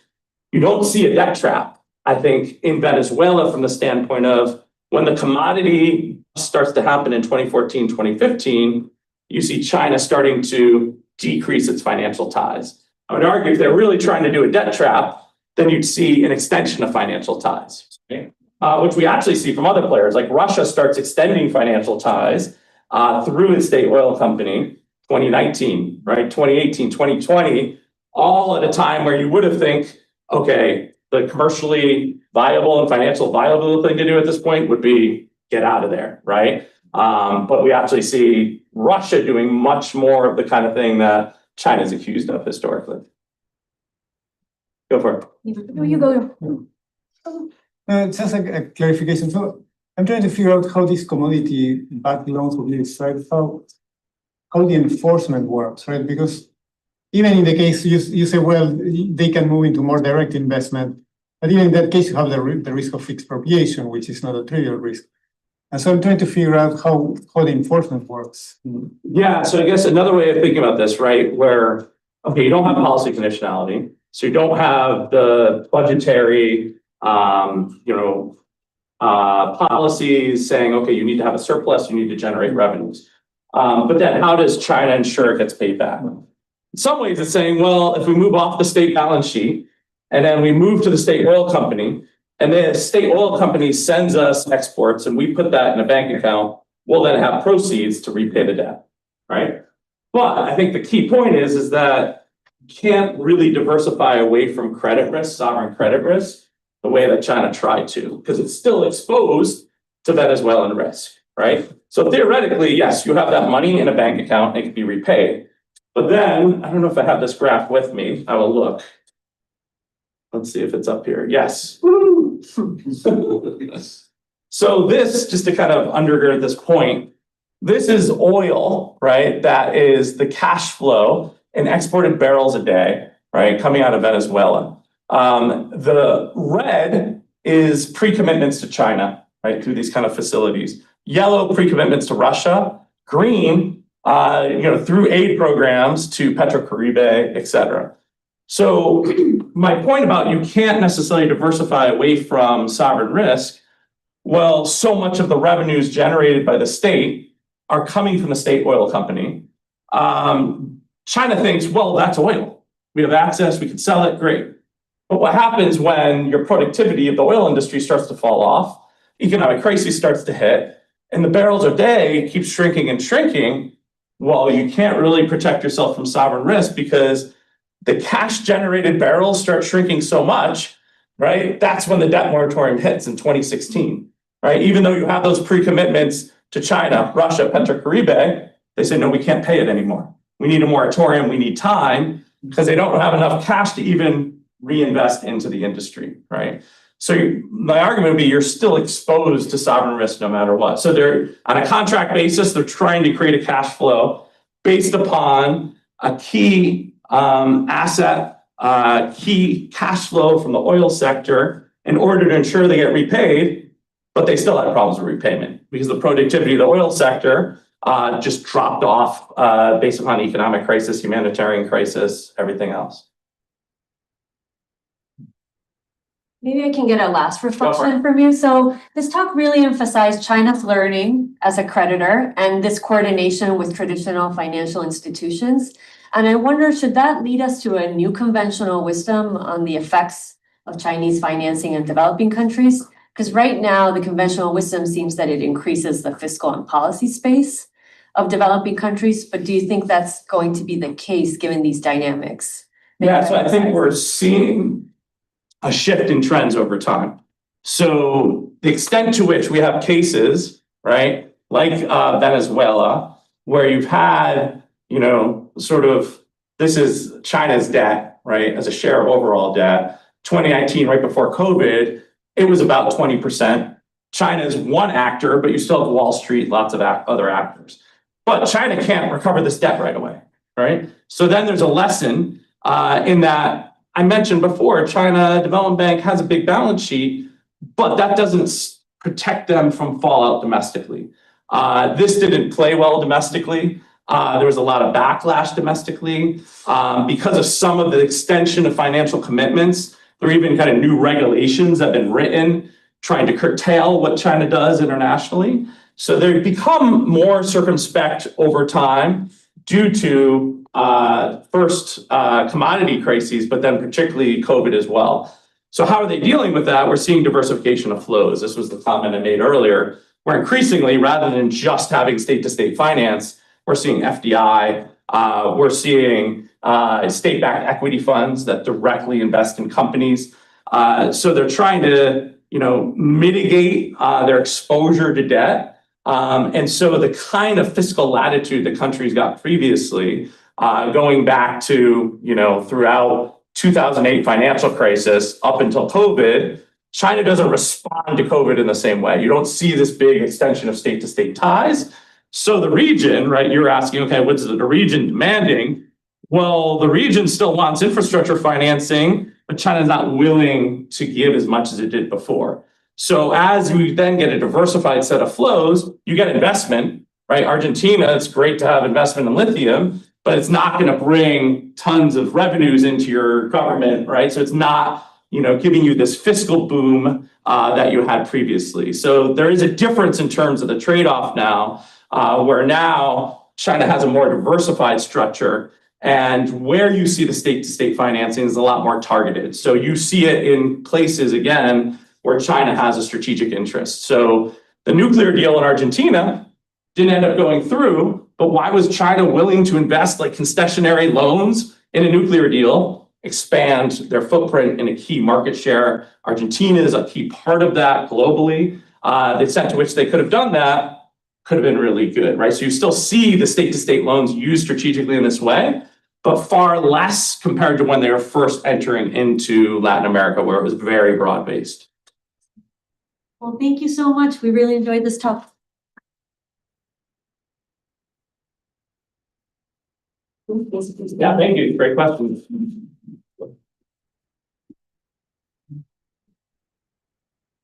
you don't see a debt trap, I think, in Venezuela from the standpoint of when the commodity starts to happen in 2014, 2015, you see China starting to decrease its financial ties. I would argue if they're really trying to do a debt trap, then you'd see an extension of financial ties, right? Which we actually see from other players, like Russia starts extending financial ties through its state oil company, 2019, right? 2018, 2020, all at a time where you would have think, okay, the commercially viable and financial viable thing to do at this point would be get out of there, right? But we actually see Russia doing much more of the kind of thing that China's accused of historically. Go for it. You go. Just a clarification. So I'm trying to figure out how this commodity-backed loans will be, right? How the enforcement works, right? Because even in the case you say, well, they can move into more direct investment, but even in that case, you have the risk of expropriation, which is not a trivial risk. And so I'm trying to figure out how the enforcement works. Yeah, so I guess another way of thinking about this, right, where, okay, you don't have policy conditionality, so you don't have the budgetary, policies saying, okay, you need to have a surplus, you need to generate revenues. But then how does China ensure it gets paid back? In some ways, it's saying, well, if we move off the state balance sheet and then we move to the state oil company, and then the state oil company sends us exports and we put that in a bank account, we'll then have proceeds to repay the debt, right? But I think the key point is that you can't really diversify away from credit risk, sovereign credit risk, the way that China tried to, because it's still exposed to Venezuelan risk, right? So theoretically, yes, you have that money in a bank account, it can be repaid. But then, I don't know if I have this graph with me, I will look. Let's see if it's up here. Yes. So this, just to kind of undergird this point, this is oil, right? That is the cash flow in exported barrels a day, right? Coming out of Venezuela. The red is pre-commitments to China, right? Through these kind of facilities. Yellow, pre-commitments to Russia. Green, through aid programs to PetroCaribe, et cetera. So my point about you can't necessarily diversify away from sovereign risk. Well, so much of the revenues generated by the state are coming from the state oil company. China thinks, well, that's oil. We have access, we can sell it, great. But what happens when your productivity of the oil industry starts to fall off, economic crisis starts to hit, and the barrels a day keep shrinking and shrinking? Well, you can't really protect yourself from sovereign risk because the cash generated barrels start shrinking so much, right? That's when the debt moratorium hits in 2016, right? Even though you have those pre-commitments to China, Russia, PetroCaribe, they say, no, we can't pay it anymore. We need a moratorium, we need time, because they don't have enough cash to even reinvest into the industry, right? So my argument would be you're still exposed to sovereign risk no matter what. So they're on a contract basis, they're trying to create a cash flow based upon a key asset, key cash flow from the oil sector in order to ensure they get repaid, but they still have problems with repayment because the productivity of the oil sector just dropped off based upon economic crisis, humanitarian crisis, everything else. Maybe I can get a last reflection from you. So this talk really emphasized China's learning as a creditor and this coordination with traditional financial institutions. And I wonder, should that lead us to a new conventional wisdom on the effects of Chinese financing in developing countries? Because right now, the conventional wisdom seems that it increases the fiscal and policy space of developing countries. But do you think that's going to be the case given these dynamics? Yeah, so I think we're seeing a shift in trends over time. So the extent to which we have cases, right, like Venezuela, where you've had, sort of, this is China's debt, right, as a share of overall debt. 2019, right before COVID, it was about 20%. China is one actor, but you still have Wall Street, lots of other actors. But China can't recover this debt right away, right? So then there's a lesson in that I mentioned before, China Development Bank has a big balance sheet, but that doesn't protect them from fallout domestically. This didn't play well domestically. There was a lot of backlash domestically because of some of the extension of financial commitments. There are even kind of new regulations that have been written trying to curtail what China does internationally. So they've become more circumspect over time due to first commodity crises, but then particularly COVID as well. So how are they dealing with that? We're seeing diversification of flows. This was the comment I made earlier, where increasingly, rather than just having state-to-state finance, we're seeing FDI, we're seeing state-backed equity funds that directly invest in companies. So they're trying to, mitigate their exposure to debt. And so the kind of fiscal latitude the country's got previously, going back to, throughout 2008 financial crisis up until COVID, China doesn't respond to COVID in the same way. You don't see this big extension of state-to-state ties. So the region, right, you're asking, okay, what's the region demanding? Well, the region still wants infrastructure financing, but China's not willing to give as much as it did before. So as we then get a diversified set of flows, you get investment, right? Argentina, it's great to have investment in lithium, but it's not going to bring tons of revenues into your government, right? So it's not, giving you this fiscal boom that you had previously. So there is a difference in terms of the trade-off now, where now China has a more diversified structure, and where you see the state-to-state financing is a lot more targeted. So you see it in places, again, where China has a strategic interest. So the nuclear deal in Argentina didn't end up going through, but why was China willing to invest like concessionary loans in a nuclear deal, expand their footprint in a key market share? Argentina is a key part of that globally. The extent to which they could have done that could have been really good, right? So you still see the state-to-state loans used strategically in this way, but far less compared to when they were first entering into Latin America, where it was very broad-based. Well, thank you so much. We really enjoyed this talk. Yeah, thank you. Great questions.